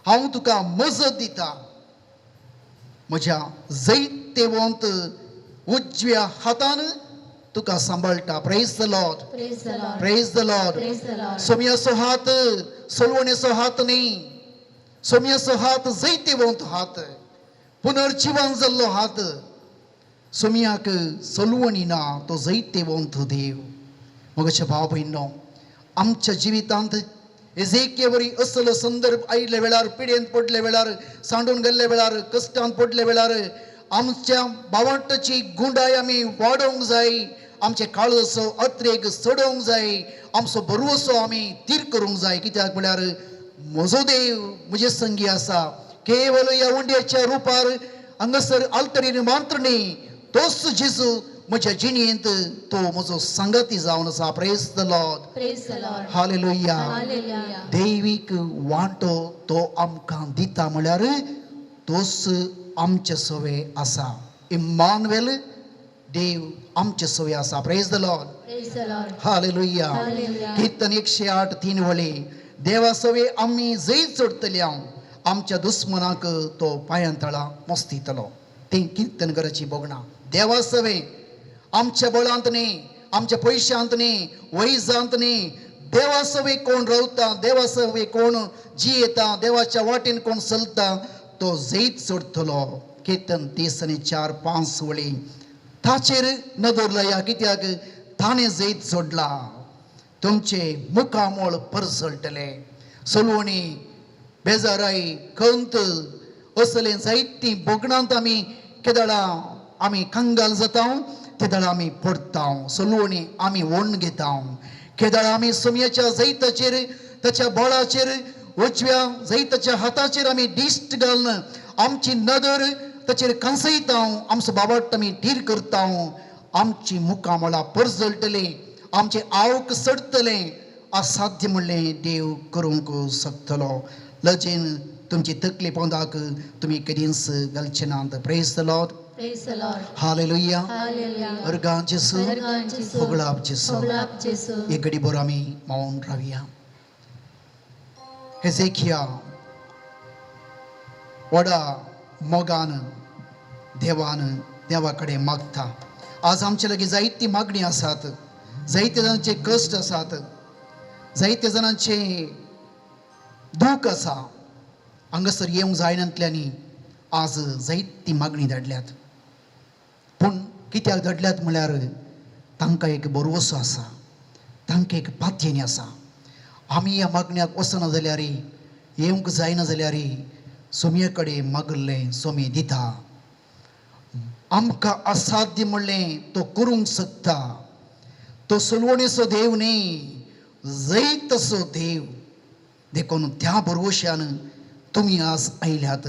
हांव तुका मजत दिता. म्हज्या जैतेवंत उजव्या हातान तुका सांबाळटा. Praise the Lord. Praise the Lord. Praise the Lord. Praise the Lord. सोम्याचो हात सोलवणेचो हात न्ही. सोम्याचो हात जैतेवंत हात, पुनर्जीवन जाल्लो हात. सोम्याक सोलवणी ना, तो जैतेवंत देव. मगचे भाव भयणो, आमच्या जिवितांत एजेकेवरी असलो संदर्भ आयिल्ले वेळार, पिडेंत पडले वेळार, सांडून गेल्ले वेळार, कश्टांत पडले वेळार आमच्या भावंटाची गुंडाय आमी वाडोवंक जाय. आमचे काळजो अत्रेक सोडोवंक जाय. आमचो बरवसो आमी तीर करूंक जाय. कित्याक म्हळ्यार म्हजो देव म्हजे संगी आसा. केवळ ह्या उंड्याच्या रुपार हांगासर आल्तरीन मात्र न्ही, तोच जेजू म्हज्या जिणेंत तो म्हजो संगाती जावन आसा. Praise the Lord. Praise the Lord. Hallelujah. Hallelujah. दैवीक वांटो तो आमकां दिता म्हळ्यार तोच आमचे सोवे आसा. इम्मानुएल, देव आमचे सोवे आसा. Praise the Lord. Praise the Lord. Hallelujah. Hallelujah. कीर्तन 108:3 वळी. देवा सोवे आमी जैत चडटली हांव, आमच्या दुस्मनाक तो पांयांतळा मस्तितलो. तें कीर्तनकाराची बोगणां. देवा सोवे आमच्या बळांत न्ही, आमच्या पयशांत न्ही, वैजांत न्ही. देवा सोवे कोण रावता, देवा सोवे कोण जियेता, देवाच्या वाटेन कोण चलता तो जैत चडटलो. कीर्तन 30:4-5 वळी. ताचेर नदर लाया, कित्याक ताणें जैत सोडला. तुमचे मुखामोळ परसळटले. सोलवणी, बेजाराई, खंत असलें जायतीं बोगणांत आमी केदाळा आमी कंगाल जाता, केदाळा आमी पडटा. सोलवणी आमी वोण घेता. केदाळा आमी सोम्याच्या जैताचेर, ताच्या बोळाचेर, उजव्या जैताच्या हाताचेर आमी दिश्ट घालून आमची नदर ताचेर कंसयता. आमचो बाबाट आमी धीर करता. आमची मुखामळां परजळटलीं, आमचें आवक सडटलें, असाध्य म्हणलें देव करूंक शकतलो लजेन तुमची तकली पोंदाक तुमी कधीच घालचे नात praise the Lord Praise the Lord. Hallelujah Hallelujah. अर्गां जेसू Ergan Jesu. होगळाप जेसू Hoglap Jesu. एक घडीभर आमी मौन रावया हेजेकिया व्हडा मोगान देवा कडेन मागता आज आमचे लागीं जायती मागणी आसात जायते जाणांचे कश्ट आसात जायते जाणांचे दूख आसा हांगासर येवंक जायनातल्यांनी आज जायती मागणी धाडल्यात पूण कित्याक धाडल्यात म्हळ्यार तांकां एक भरवोसो आसा तांकां एक पातयेनी आसा आमी ह्या मागण्याक वचना जाल्यार येवंक जायना जाल्यार सोमये कडेन मागल्लें सोमी दिता आमकां असाध्य म्हणलें तो करूंक शकता तो सुलवणेचो देव न्ही जैतसो देव देखून त्या भरवश्यान तुमी आज आयल्यात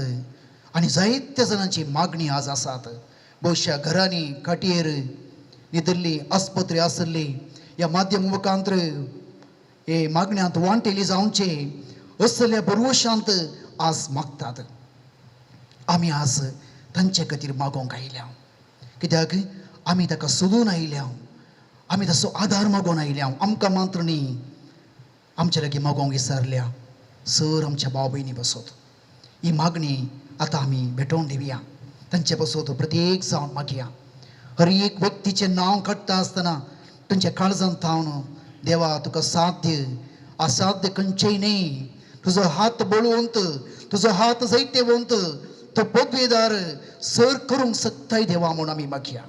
आनी जायत्या जाणांची मागणी आज आसात भोवश्या घरांनी खाटयेर न्हिदल्ली आस्पत्री आसली ह्या माध्यम मुखांतर हे मागण्यांत वांटेली जावचे असल्या भरवश्यांत आज मागतात आमी आज तांचे खातीर मागोवंक आयल्या कित्याक आमी ताका सोदून आयल्या आमी ताचो आदार मागून आयल्या आमकां मात्र न्ही आमचे लागीं मागोवंक विचारल्या सर आमच्या भाव भयणी बसत ही मागणी आतां आमी भेटोवन दिवया तांचे बसत प्रत्येक जावन मागया हर एक व्यक्तीचें नांव काडटा आसतना तांच्या काळजांत थावन देवा तुका साध्य असाध्य खंयचेय न्ही तुजो हात बळवंत तुजो हात जैतेवंत तो पदवेदार सर करूंक शकताय देवा म्हूण आमी मागया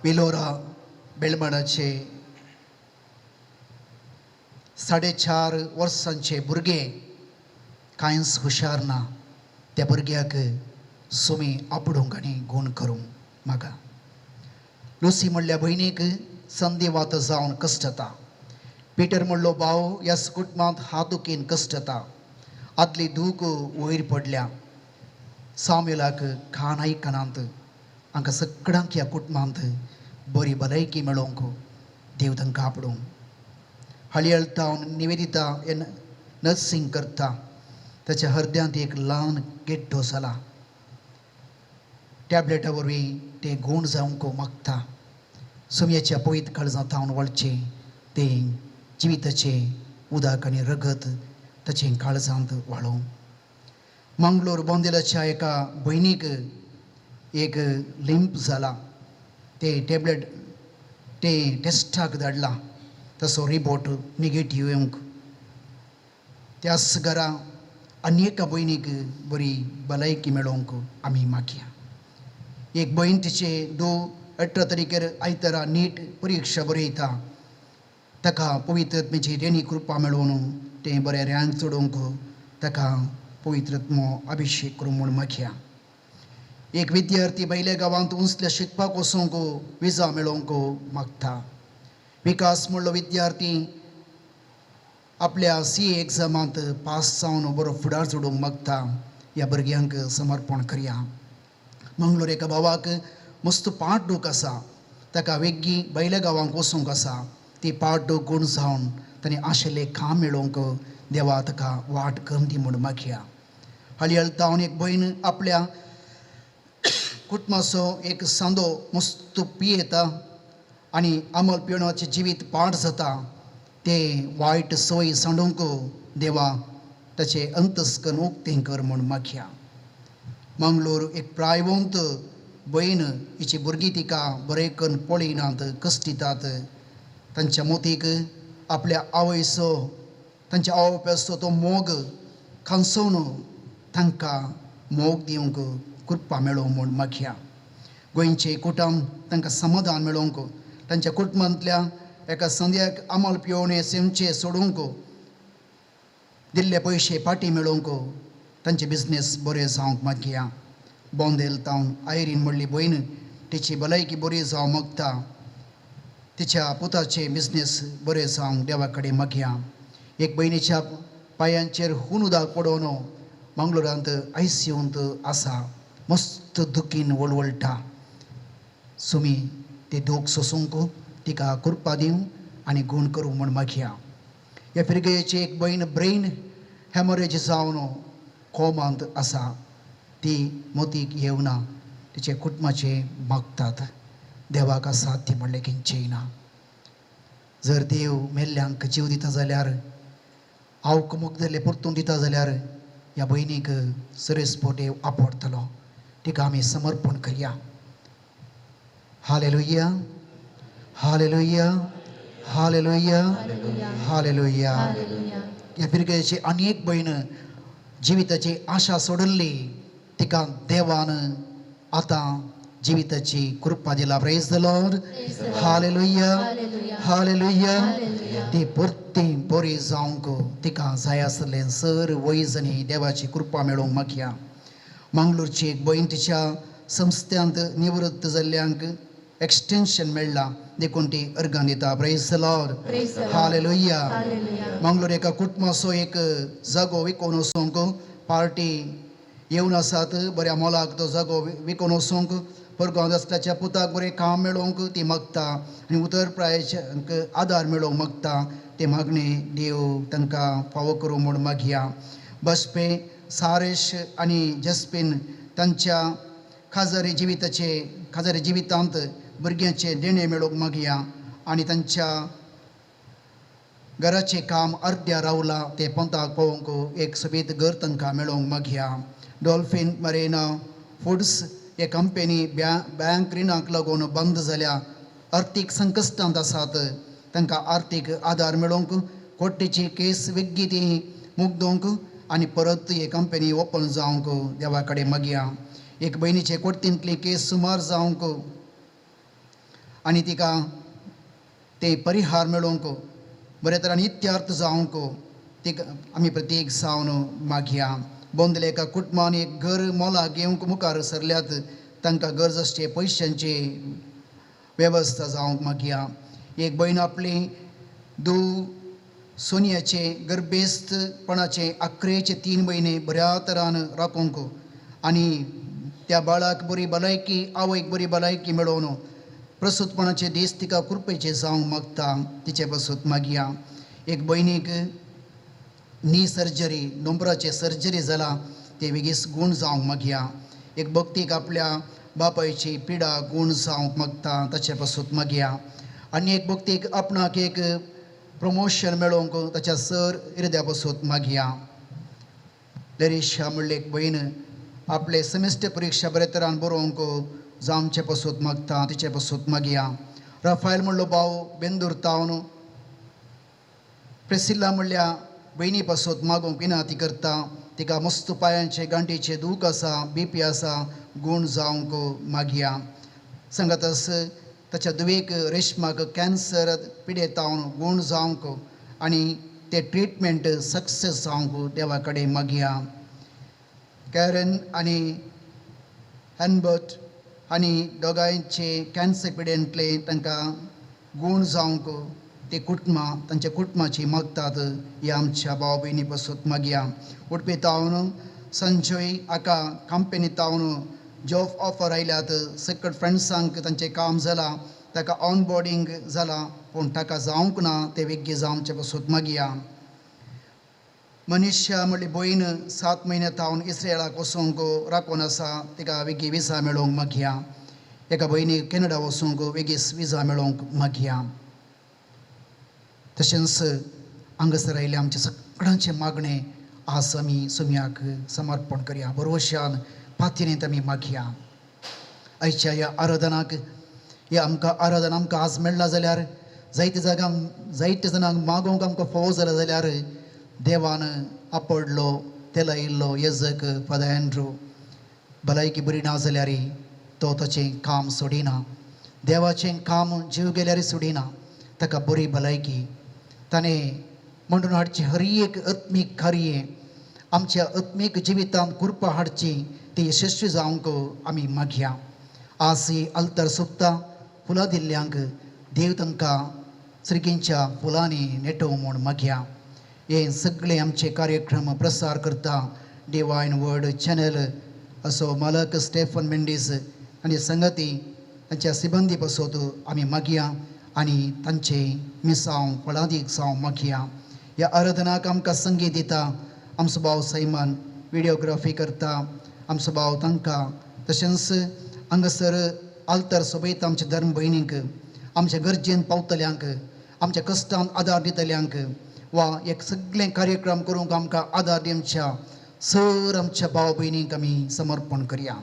विलोरा बेळमणाचे 4.5 वर्सांचे भुरगे कांयच हुशार ना त्या भुरग्याक सोमी आपडूंक आनी गूण करूंक मागा लुसी म्हणल्या भयणीक संधिवात जावन कश्ट जाता पिटर म्हणलो भाव ह्या कुटुंबांत हात दुखीन कश्ट जाता आदली दूख वयर पडल्या सामुएलाक खाण आयकनात हांकां सगळ्यांक ह्या कुटुंबांत बरी भलायकी मेळोवंक देव तांकां आपडूंक हळिहळ जावन निवेदिता हे नर्सिंग करता ताच्या हृदयांत एक ल्हान गेड्डो जाला टॅबलेटा वरवीं ते गूण जावंक मागता सोमयाच्या पवित्र काळजांत थावन वळचे ते जिविताचे उदक आनी रगत ताचे काळजांत वाळोवं मंगळूर बोंदेलाच्या एका भयणीक एक लिंप जाला ते टॅबलेट ते टेस्टाक धाडला तसो रिपोर्ट नेगेटीव येवंक त्याच घरा आनी एका भयणीक बरी भलायकी मेळोवंक आमी मागया एक भयण तिचे 18 तारखेर आयतारा नीट परिक्षा बरयता ताका पवित्रत्मेची रेणी कृपा मेळोवन तें बरें रँक चडोवंक ताका पवित्रत्मो अभिषेक करूं म्हूण मागया एक विद्यार्थी भायल्या गांवांत उंचल्या शिकपाक वचूंक विजा मेळोवंक मागता विकास म्हणलो विद्यार्थी आपल्या CA एग्जामांत पास जावन बरो फुडार चडोवंक मागता ह्या भुरग्यांक समर्पण करया मंगळूर एका भावाक मस्त पाठदूख आसा ताका वेग्गी भायल्या गांवांक वचूंक आसा ती पाठदूख गूण जावन ताणें आशिल्लें काम मेळोवंक देवा ताका वाट करून दी म्हूण मागया हळिहळ जावन एक भयण आपल्या कुटुंबाचो एक सांदो मस्त पियेता आनी अमल पिवणाचें जिवीत पाड जाता ते वायट संवय सांडूंक देवा ताचे अंतस्कन उक्तें कर म्हूण मागया मंगळूर एक प्रायवंत भयण हिची भुरगीं तिका बरें करून पळयनात कश्टितात तांच्या मोतीक आपल्या आवयचो तांच्या आवय बापायचो तो मोग खांसोवन तांकां मोग दिवंक कृपा मेळोवं म्हूण मागया गोंयचे कुटुंब तांकां समाधान मेळोवंक तांच्या कुटुंबांतल्या एका संद्याक अमल पिवणे सेमचे सोडूंक दिल्ले पयशे फाटीं मेळोवंक तांचे बिझनेस बरें जावंक मागया बोंदेल जावन आयरीन म्हणली भयण तिची भलायकी बरी जावं मागता तिच्या पुताचे बिझनेस बरें जावंक देवा कडेन मागया एक भयणीच्या पांयांचेर खून उदक पडोवन मंगळुरांत ICUंत आसा मस्त दुखीन वळवळटा सुमी ते दोग सोसूंक तिका कृपा दिवं आनी गूण करूं म्हूण मागया. ह्या पिरगेची एक बहीण ब्रेन हॅमरेज जावन कोमांत आसा. ती मोतीक येवना. तिचे कुटुंबाचे मागतात. देवाक साध्य म्हणलें खंयचेंय ना. जर देव मेल्ल्यांक जीव दिता जाल्यार हांव मोग धरले परतून दिता जाल्यार ह्या भयणीक सरेस्पोटे आपडटलो. तिका आमी समर्पण करया. Hallelujah, hallelujah, hallelujah, hallelujah. Hallelujah. ह्या पिरगेची आनी एक भयण जिविताची आशा सोडली. तिका देवान आतां जिविताची कृपा दिला. Praise the Lord. Hallelujah, hallelujah. Hallelujah. Hallelujah. ती परती बरी जावंक तिका जाय आसलें सर वयज आनी देवाची कृपा मेळोवंक मागया. मंगळूरची एक भयण तिच्या संस्थांत निवृत्त जाल्ल्यांक एक्सटेन्शन मेळ्ळां देखून ती अर्गां दिता. Praise the Lord. Praise the Lord. Hallelujah. Hallelujah. Mangalore एका कुटुंबाचो एक जागो विकून वचोंक पार्टी येवन आसात. बऱ्या मोलाक तो जागो विकून वचोंक परगांव रस्त्याच्या पुताक बरें काम मेळोवंक ती मागता आनी उतर प्रायच्यांक आदार मेळोवंक मागता. ते मागणें देव तांकां फावो करूं म्हूण मागया. बसपे सारेश आनी जस्पिन तांच्या खाजरी जिवितांत भुरग्यांचे देणे मेळोवंक मागया आनी तांच्या घराचें काम अर्द्या रावलां ते पंताक पावोवंक एक सोबीत घर तांकां मेळोवंक मागया. डॉल्फीन मरेना फूड्स हे कंपनी बँक रिणाक लागून बंद जाल्या. अर्थीक संकश्टांत आसात. तांकां आर्थीक आदार मेळोवंक कोर्टीची केस वेग्गी ती मुग्दोवंक आनी परत हे कंपनी ओपन जावंक देवा कडेन मागया. एक भयणीचे कोर्टींतली केस सुमार जावंक आनी तिका ते परिहार मेळोवंक बरे तरान इत्यार्थ जावंक तिका आमी प्रत्येक सावन मागया. बोंदले एका कुटुंबान एक घर मोलाक घेवंक मुखार सरल्यात. तांकां गरज आसचे पयशांची वेवस्था जावंक मागया. एक भयण आपली सोनियाचे गर्भेस्तपणाचे 3 म्हयने बऱ्या तरान राखूंक आनी त्या बाळाक बरी भलायकी आवयक बरी भलायकी मेळोवन प्रसूतपणाचे दीस तिका कृपेचे जावंक मागता. तिचे पासून मागया. एक भयणीक नी सर्जरी नोंबराचे सर्जरी जाला ते बेगीस गूण जावंक मागया. एक भक्तीक आपल्या बापायची पिडा गूण जावंक मागता. ताचे पासून मागया. आनी एक भक्तीक आपणाक एक प्रमोशन मेळोवंक ताच्या सर हृदया पासून मागया. दरेशा म्हणले एक भयण आपले सेमेस्टर परीक्षा बरे तरान बरोवंक जावचे पासून मागता. तिचे पासून मागया. राफायल म्हणलो भाव बेंदूर तावन प्रेसिल्ला म्हणल्या भयणी पासून मागूंक विनंती करता. तिका मस्त पांयांचे गांठीचे दूख आसा, BP आसा, गूण जावंक मागया. सांगातस ताच्या दुवेक रेशमाक कॅन्सर पिडेतावन गूण जावंक आनी ते ट्रिटमेंट सक्सेस जावंक देवा कडेन मागया. कॅरन आनी हॅनबर्ट आनी दोगांयचे कॅन्सर पिडेंतले तांकां गूण जावंक ते कुटुंबां तांच्या कुटुंबाची मागतात. हे आमच्या भाव भयणी पासून मागया. उडपी तावन संजय हाका कंपनी तावन जॉब ऑफर आयल्यात. सकट फ्रेंड्सांक तांचें काम जालां. ताका ऑन बोर्डींग जालां पूण ताका जावंक ना. ते वेग्गी जावचे पासून मागया. मनीषा म्हणली भयण 7 म्हयने तावन इस्रायलाक वचूंक राखून आसा. तिका वेगी विजा मेळोवंक मागया. एका भयणीक कॅनडा वचूंक वेगीस विजा मेळोवंक मागया. तशेंच हांगासर आयिल्ले आमचे सगळ्यांचे मागणे आज आमी सुमयाक समर्पण करया. बरोवशान पातयेंत आमी मागया. आयच्या ह्या आराधनाक आराधन आमकां आज मेळ्ळा जाल्यार जायते जाणांक मागोवंक आमकां फावो जाला जाल्यार देवान आपडलो तेला इल्लो येजक फादर एंड्रू भलायकी बरी ना जाल्यार तो ताचें काम सोडिना. देवाचें काम जीव गेल्यार सोडिना. ताका बरी भलायकी ताणें म्हणून हाडची हर एक आत्मीक कार्य आमच्या आत्मीक जिवितांत कृपा हाडची ती यशस्वी जावंक आमी मागया. आज ही आल्तार सोंपता फुलां दिल्ल्यांक देव तांकां सर्गींच्या फुलांनी नेटोव म्हूण मागया. हे सगळे आमचे कार्यक्रम प्रसार करता डिवायन वर्ड चॅनल असो मालक स्टेफन मेंडीस आनी संगती त्यांच्या सिबंदी बसवतो आम्ही मागया आणि तांचे मिसांव पळादीक जावं मागया. ह्या आराधनाक आमकां संगीत दिता आमचो भाव सैमान, व्हिडिओग्राफी करता आमचो भाव तांकां, तशेंच हांगासर आल्तर सोबयता आमच्या धर्म भयणींक, आमच्या गरजेन पावतल्यांक, आमच्या कश्टान आदार दितल्यांक, वा एक सगळे कार्यक्रम करूंक आमकां आदार दिवच्या सर आमच्या भाव भयणींक आमी समर्पण करया.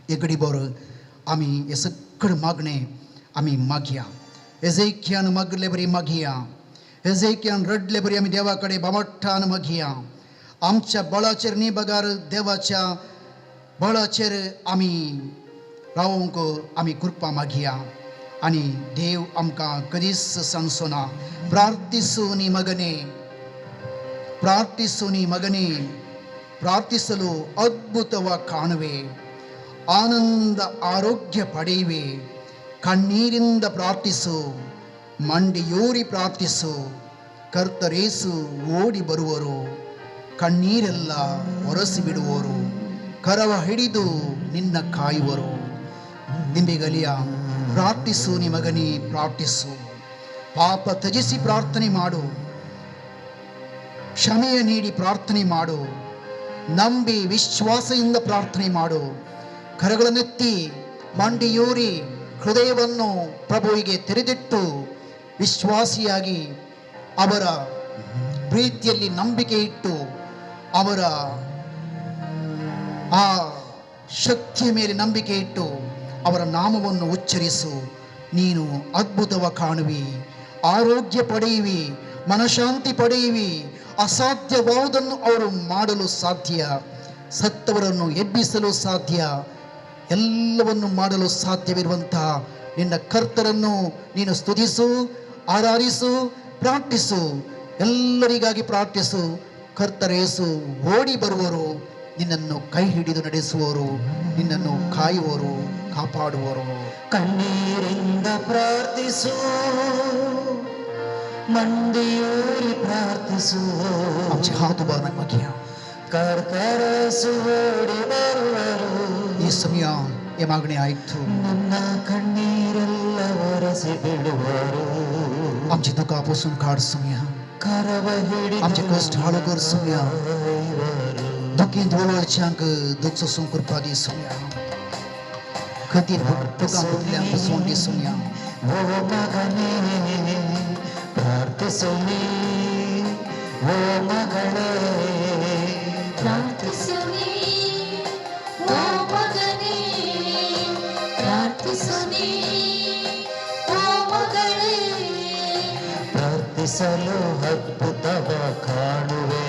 एक घडीभर आमी हे सगळे मागणे आमी मागया. एजेक्यान मागले बरी मागया, एजेक्यान रडले बरी आमी देवा कडेन बाबट्टान मागया. आमच्या बळाचेर न्ही बगार देवाच्या बळाचेर आमी रावूंक आमी कृपा मागया. आनी देव आमकां कधीच सांगसोना. प्रार्थिसूनी मगने, ಪ್ರಾರ್ಥಿಸುನಿ ಮಗನೇ, ಪ್ರಾರ್ಥಿಸಲು ಅದ್ಭುತವ ಕಾಣುವೆ, ಆನಂದ ಆರೋಗ್ಯ ಪಡೆಯುವೆ. ಕಣ್ಣೀರಿಂದ ಪ್ರಾರ್ಥಿಸು, ಮಂಡಿಯೂರಿ ಪ್ರಾರ್ಥಿಸು, ಕರ್ತರೇಸು ಓಡಿ ಬರುವರು, ಕಣ್ಣೀರೆಲ್ಲ ಒರೆಸಿ ಬಿಡುವರು, ಕರವ ಹಿಡಿದು ನಿನ್ನ ಕಾಯುವರು. ನಿಂಬೆಗಲಿಯ ಪ್ರಾರ್ಥಿಸು ನಿ ಮಗನೇ, ಪ್ರಾರ್ಥಿಸು. ಪಾಪ ತ್ಯಜಿಸಿ ಪ್ರಾರ್ಥನೆ ಮಾಡು, ಕ್ಷಮೆಯ ನೀಡಿ ಪ್ರಾರ್ಥನೆ ಮಾಡು, ನಂಬಿ ವಿಶ್ವಾಸದಿಂದ ಪ್ರಾರ್ಥನೆ ಮಾಡು. ಕರಗಳನ್ನೆತ್ತಿ ಮಂಡಿಯೂರಿ ಹೃದಯವನ್ನು ಪ್ರಭುವಿಗೆ ತೆರೆದಿಟ್ಟು ವಿಶ್ವಾಸಿಯಾಗಿ ಅವರ ಪ್ರೀತಿಯಲ್ಲಿ ನಂಬಿಕೆ ಇಟ್ಟು ಅವರ ಆ ಶಕ್ತಿಯ ಮೇಲೆ ನಂಬಿಕೆ ಇಟ್ಟು ಅವರ ನಾಮವನ್ನು ಉಚ್ಚರಿಸು. ನೀನು ಅದ್ಭುತವ ಕಾಣುವಿ, ಆರೋಗ್ಯ ಪಡೆಯುವಿ, ಮನಶಾಂತಿ ಪಡೆಯುವಿ. ಅಸಾಧ್ಯವಾದುದನ್ನು ಅವರು ಮಾಡಲು ಸಾಧ್ಯ, ಸತ್ತವರನ್ನು ಎಬ್ಬಿಸಲು ಸಾಧ್ಯ, ಎಲ್ಲವನ್ನು ಮಾಡಲು ಸಾಧ್ಯವಿರುವಂತಹ ನಿನ್ನ ಕರ್ತರನ್ನು ನೀನು ಸ್ತುತಿಸು, ಆರಾಧಿಸು, ಪ್ರಾರ್ಥಿಸು. ಎಲ್ಲರಿಗಾಗಿ ಪ್ರಾರ್ಥಿಸು. ಕರ್ತರೇಸು ಓಡಿ ಬರುವರು, ನಿನ್ನನ್ನು ಕೈ ಹಿಡಿದು ನಡೆಸುವವರು, ನಿನ್ನನ್ನು ಕಾಯುವವರು, ಕಾಪಾಡುವರು. ಕಣ್ಣೀರಿಂದ ಪ್ರಾರ್ಥಿಸು, ಮಂಡಿಯೂರಿ ಪ್ರಾರ್ಥಿಸು. आमचे हात उभार मागया. ಕರ್ತರೇಸು ಓಡಿ ಬರುವರು, ಈ ಸಮಯ ಈ ಮಾಗಣೆ ಆಯ್ತು. ನನ್ನ ಕಣ್ಣೀರೆಲ್ಲ ಒರೆಸಿ ಬಿಡುವರು. आमची दुःखा पुसून काढ समया, ಕರವ ಹಿಡಿದು आमचे कष्ट हाळू कर समया. दुःखी धोळच्याक दुःख सोसून कृपा दी समया. खतीर तुका फुटल्यांक सोंडी समया. ಓ ಮಗನೇ ಪ್ರಾರ್ಥಿಸುನಿ, ಓ ಮಗಳೇ ಪ್ರಾರ್ಥಿಸುನಿ, ಓ ಮಗನೇ, ಪ್ರಾರ್ಥಿಸುನಿ, ಓ ಮಗಳೇ. ಪ್ರಾರ್ಥಿಸಲು ಅದ್ಭುತವ ಕಾಣುವೆ,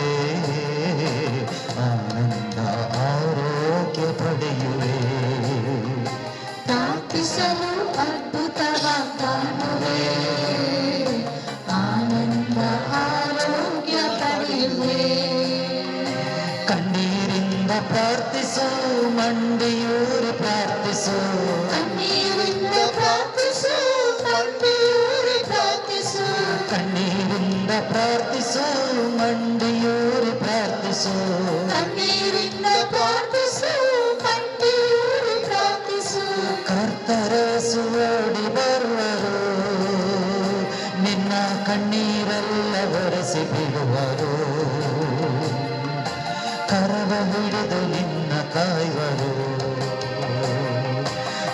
ಆನಂದ ಆರೋಗ್ಯ ಪಡೆಯುವೆ. ಪ್ರಾರ್ಥಿಸಲು ಅದ್ಭುತವ ಕಾಣುವೆ, ಆನಂದ ಆರೋಗ್ಯ ಪಡೆಯುವೆ. ಕಣ್ಣೀರಿಂದ ಪ್ರಾರ್ಥಿಸು, ಮಂಡಿಯೂರಿ ಪ್ರಾರ್ಥಿಸು. ಕಣ್ಣೀರಿಂದ ಪ್ರಾರ್ಥಿಸು, ಮಂಡಿಯೂರಿ ಪ್ರಾರ್ಥಿಸು. ಕಣ್ಣೀರಿಂದ ಪ್ರಾರ್ಥಿಸು, ಮಂಡಿಯೂರಿ ಪ್ರಾರ್ಥಿಸು. ಕಣ್ಣೀರಿಂದ ಪ್ರಾರ್ಥಿಸು, ಮಂಡಿಯೂರಿ ಪ್ರಾರ್ಥಿಸು. ಕರ್ತರೇಸು ಓಡಿ ಬರುವರು, ನಿನ್ನ ಕಣ್ಣೀರೆಲ್ಲ ಒರೆಸಿ ಬಿಡುವರು. ಕರವ ಹಿಡಿದು ನಿನ್ನ ಕಾಯುವರು.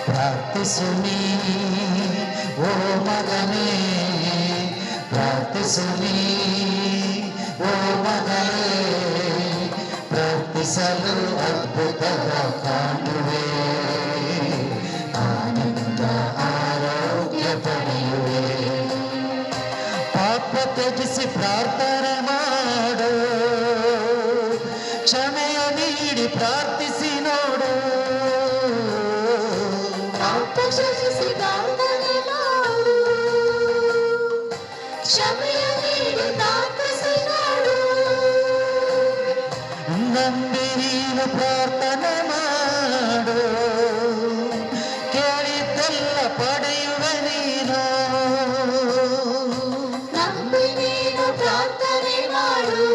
ಪ್ರಾರ್ಥಿಸುನಿ, ಓ ಮಗನೇ, ಪ್ರಾರ್ಥಿಸುನಿ, ಓ ಮಗನೇ. ಪ್ರಾರ್ಥಿಸಲು ಅದ್ಭುತವ ಕಾಣುವೆ, ಆನಂದ ಆರೋಗ್ಯ ಪಡೆಯುವೆ. ಪಾಪ ತ್ಯಜಿಸಿ ಪ್ರಾರ್ಥನೆ ಮಾಡು, ಕ್ಷಮೆಯ ನೀಡಿ ಪ್ರಾರ್ಥಿಸಿ ನೋಡು. ಪಾಪ ಕ್ಷಮಿಸಿ ಪ್ರಾರ್ಥನೆ ಮಾಡು, ಕ್ಷಮೆಯ ನೀಡಿ ಪ್ರಾರ್ಥಿಸಿ ನೋಡು. ನಂಬಿ ನೀನು ಪ್ರಾರ್ಥನೆ ಮಾಡು, ಕೇಳಿದ್ದೆಲ್ಲ ಪಡೆಯುವೆ ನೀನು. ನಂಬಿ ನೀನು ಪ್ರಾರ್ಥನೆ ಮಾಡು,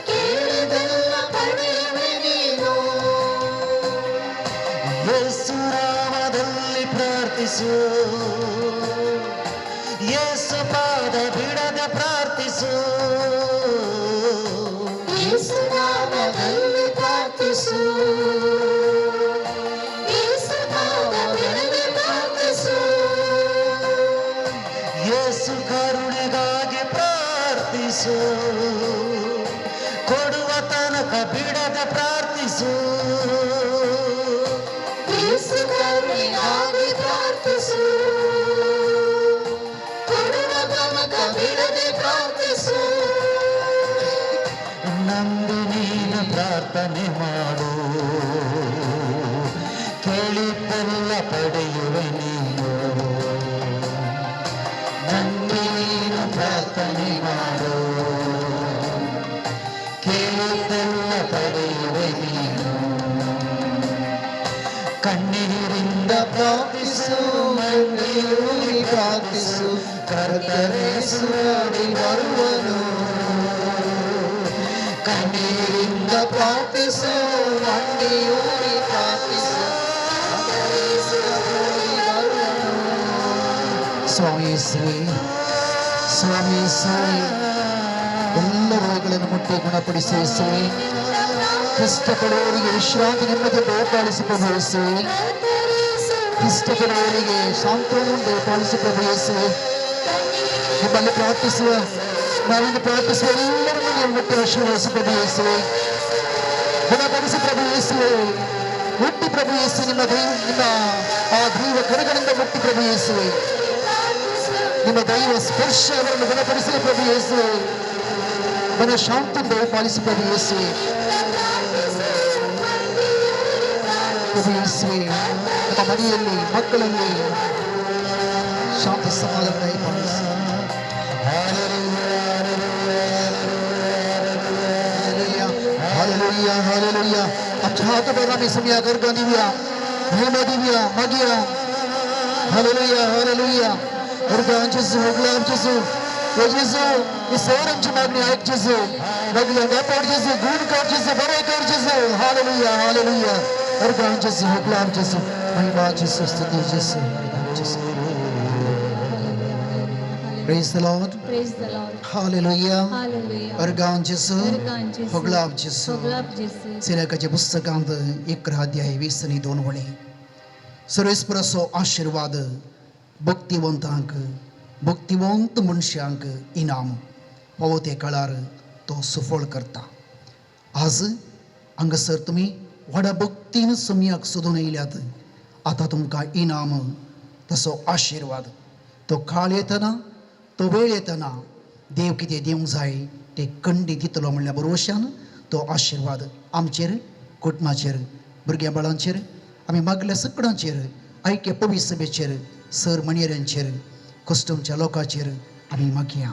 ಕೇಳಿದೆಲ್ಲ ಪಡೆಯುವೆ ನೀನು. ಯೇಸು ಯೇಸು ಪಾದ ಬಿಡದೆ ಪ್ರಾರ್ಥಿಸು, ಯೇಸು ನಾಮದಲ್ಲಿ ಪ್ರಾರ್ಥಿಸು, ಯೇಸು ಪಾದ ಬಿಡದೆ ಪ್ರಾರ್ಥಿಸು, ಯೇಸು ಕರುಣೆಗಾಗಿ ಪ್ರಾರ್ಥಿಸು, ಕೊಡುವ ತನಕ ಬಿಡದೆ ಪ್ರಾರ್ಥಿಸು, ಯೇಸು ಕರುಣೆಗಾಗಿ ಪ್ರಾರ್ಥಿಸು, ಕೊಡುವ ತನಕ ಬಿಡದೆ ಪ್ರಾರ್ಥಿಸು. ನಂಬಿ ನೀನು ಪ್ರಾರ್ಥನೆ ಮಾಡು, ಕೇಳಿದ್ದೆಲ್ಲ ಪಡೆಯುವೆ ನೀನು. ನಂಬಿ ನೀನು ಪ್ರಾರ್ಥನೆ ಮಾಡು, ಕೇಳಿದ್ದೆಲ್ಲ ಪಡೆಯುವೆ ನೀನು. ಕಣ್ಣೀರಿಂದ ಪ್ರಾರ್ಥಿಸು, ಮಂಡಿಯೂರಿ ಪ್ರಾರ್ಥಿಸು, ಕರ್ತರೇಸು ಓಡಿ ಬರುವನು. ಕಣ್ಣೀರಿಂದ ಪ್ರಾರ್ಥಿಸು, ಮಂಡಿಯೂರಿ ಪ್ರಾರ್ಥಿಸು, ಕರ್ತರೇಸು ಓಡಿ ಬರುವನು. ಸ್ವಾಮಿ ಯೇಸುವೇ, ಸ್ವಾಮಿ ಯೇಸುವೇ, ಎಲ್ಲ ರೋಗಗಳನ್ನು ಮುಟ್ಟಿ ಗುಣಪಡಿಸಿ ಯೇಸುವೇ, ಕಷ್ಟಪಡುವವರಿಗೆ ವಿಶ್ರಾಂತಿ ನೆಮ್ಮದಿ ದಯಪಾಲಿಸಿ ಪ್ರಭು ಯೇಸುವೇ, ಕಷ್ಟಪಡುವವರಿಗೆ ಸಾಂತ್ವನ ದಯಪಾಲಿಸಿ ಪ್ರಭು ಯೇಸುವೇ, ನಿಮ್ಮಲ್ಲಿ ಪ್ರಾರ್ಥಿಸುವ ನಾವಿಂದು ಪ್ರಾರ್ಥಿಸುವ ಎಲ್ಲರನ್ನು ನೀವು ಮುಟ್ಟಿ ಆಶೀರ್ವದಿಸಿ ಪ್ರಭು ಯೇಸುವೇ, ಗುಣಪಡಿಸಿ ಪ್ರಭು ಯೇಸುವೇ, ಮುಟ್ಟಿ ಪ್ರಭು ಯೇಸು, ನಿಮ್ಮ ಆ ದೈವ ಕರಗಳಿಂದ ಮುಟ್ಟಿ ಪ್ರಭು ಯೇಸುವೇ, ನಿಮ್ಮ ದೈವ ಸ್ಪರ್ಶ ಅವರನ್ನು ಗುಣಪಡಿಸಿ ಪ್ರಭು ಯೇಸುವೇ, ಮನ ಶಾಂತಿ ದಯಪಾಲಿಸಿ ಪ್ರಭು ಯೇಸುವೇ, ಪ್ರಭು ಯೇಸುವೇ, ನಮ್ಮ ಮನೆಯಲ್ಲಿ ಮಕ್ಕಳಲ್ಲಿ ಶಾಂತಿ ಸಮಾಧಾನ ದಯಪಾಲಿಸಿ. Haleluya, haleluya. Achata berami semia garganivia, Muhammadivia, magia. Haleluya, haleluya. Organ Jesu, glam Jesu, O Jesu, isoram chimagni ayat Jesu, magla napad Jesu, gun kar Jesu, barakar Jesu. Haleluya, haleluya. Organ Jesu, glam Jesu, महिमा Jesu, स्तुति Jesu, Mahima Jesu. Praise the Lord. Praise the Lord. Hallelujah. Hallelujah. Organ Jesu, Organ Jesu. Hoglab Jesu. Hoglab Jesu. सिलेकाचे पुस्तकांत 11 वळी सर्वेस्परसो आशीर्वाद भक्तिवंत मनशांक इनाम पवते काळार तो सुफळ करता. आज हांगासर तुमी व्हडा भक्तीन सम्याक सोदून येयल्यात. आतां तुमकां इनाम तसो आशीर्वाद तो काळ येतना तो वेळ येतना देव कितें दिवंक जाय ते खंडी दितलो म्हणल्या भरवशान तो आशीर्वाद आमचेर, कुटुंबाचेर, भुरग्यां बाळांचेर, आमी मागल्या सगळ्यांचेर, ऐक्य पवित्र सभेचेर, सर मणियरांचेर, कस्टमच्या लोकांचेर आमी मागया.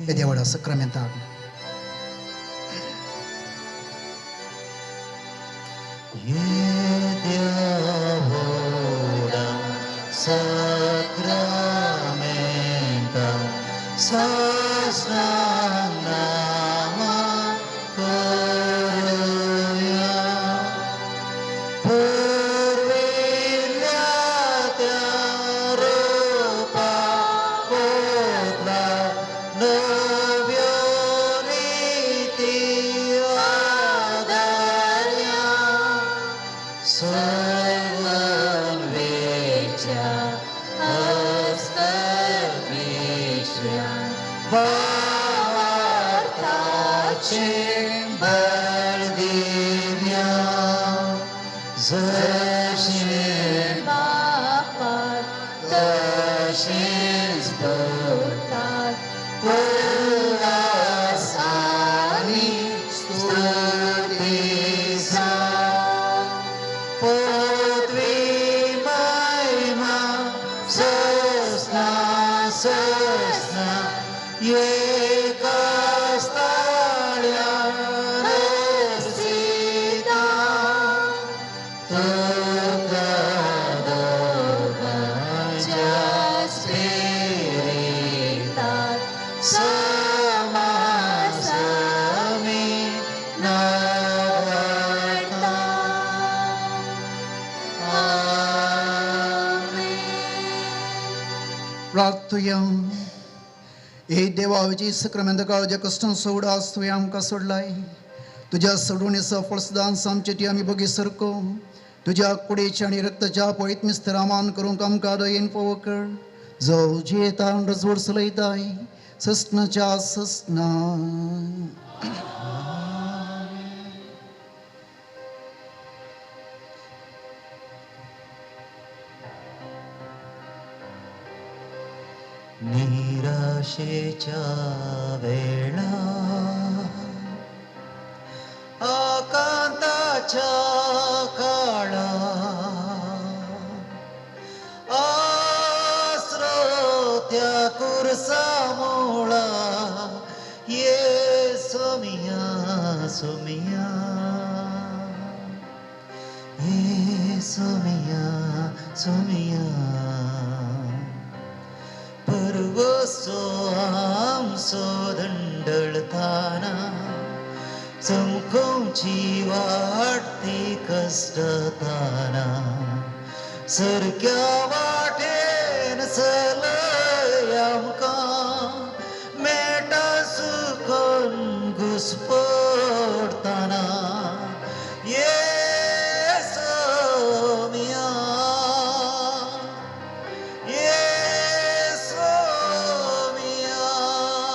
हे देवाच्या सक्रमेंताक Sacramenta, Sasnama, Koruya, Purvilyatya Rupa, Potla, Novyoriti, Adarya, Soivan Vecha, Astarvishya, Bhavartache, Bardivya, Zashin, Bapat, Dashin, Spotat, Purasani, Stutisa, Potvi Maima, Sosna, Sosna, Yekastalya, Resita, Tuka, Doga, Jaspiritat, Samasami, Navarta. Amen. प्रार्थूया. हे देवा विजय सक्रमेंत काळजा कष्टां sodas तुवें आमकां सोडलाय. तुज्या सोडवणेचो फळसदान आमचेटी आमी बगी सरको. तुज्या कुडीच्या आनी रक्ताच्या पवित्र मिस्तरामान करूंक आमकां दयेन फोव कर. जो जियेता आनी रजवड चलयताय सस्नाच्या सस्ना. निराशेच्या वेळा आकांताच्या काळा आश्रोत्या कुरसा मोळा ये सोमिया सोमिया ये सोमिया सोमिया पर्वसो आमचो दंडळताना चमकोवची वाटती कष्टताना सरक्या वाटेन चल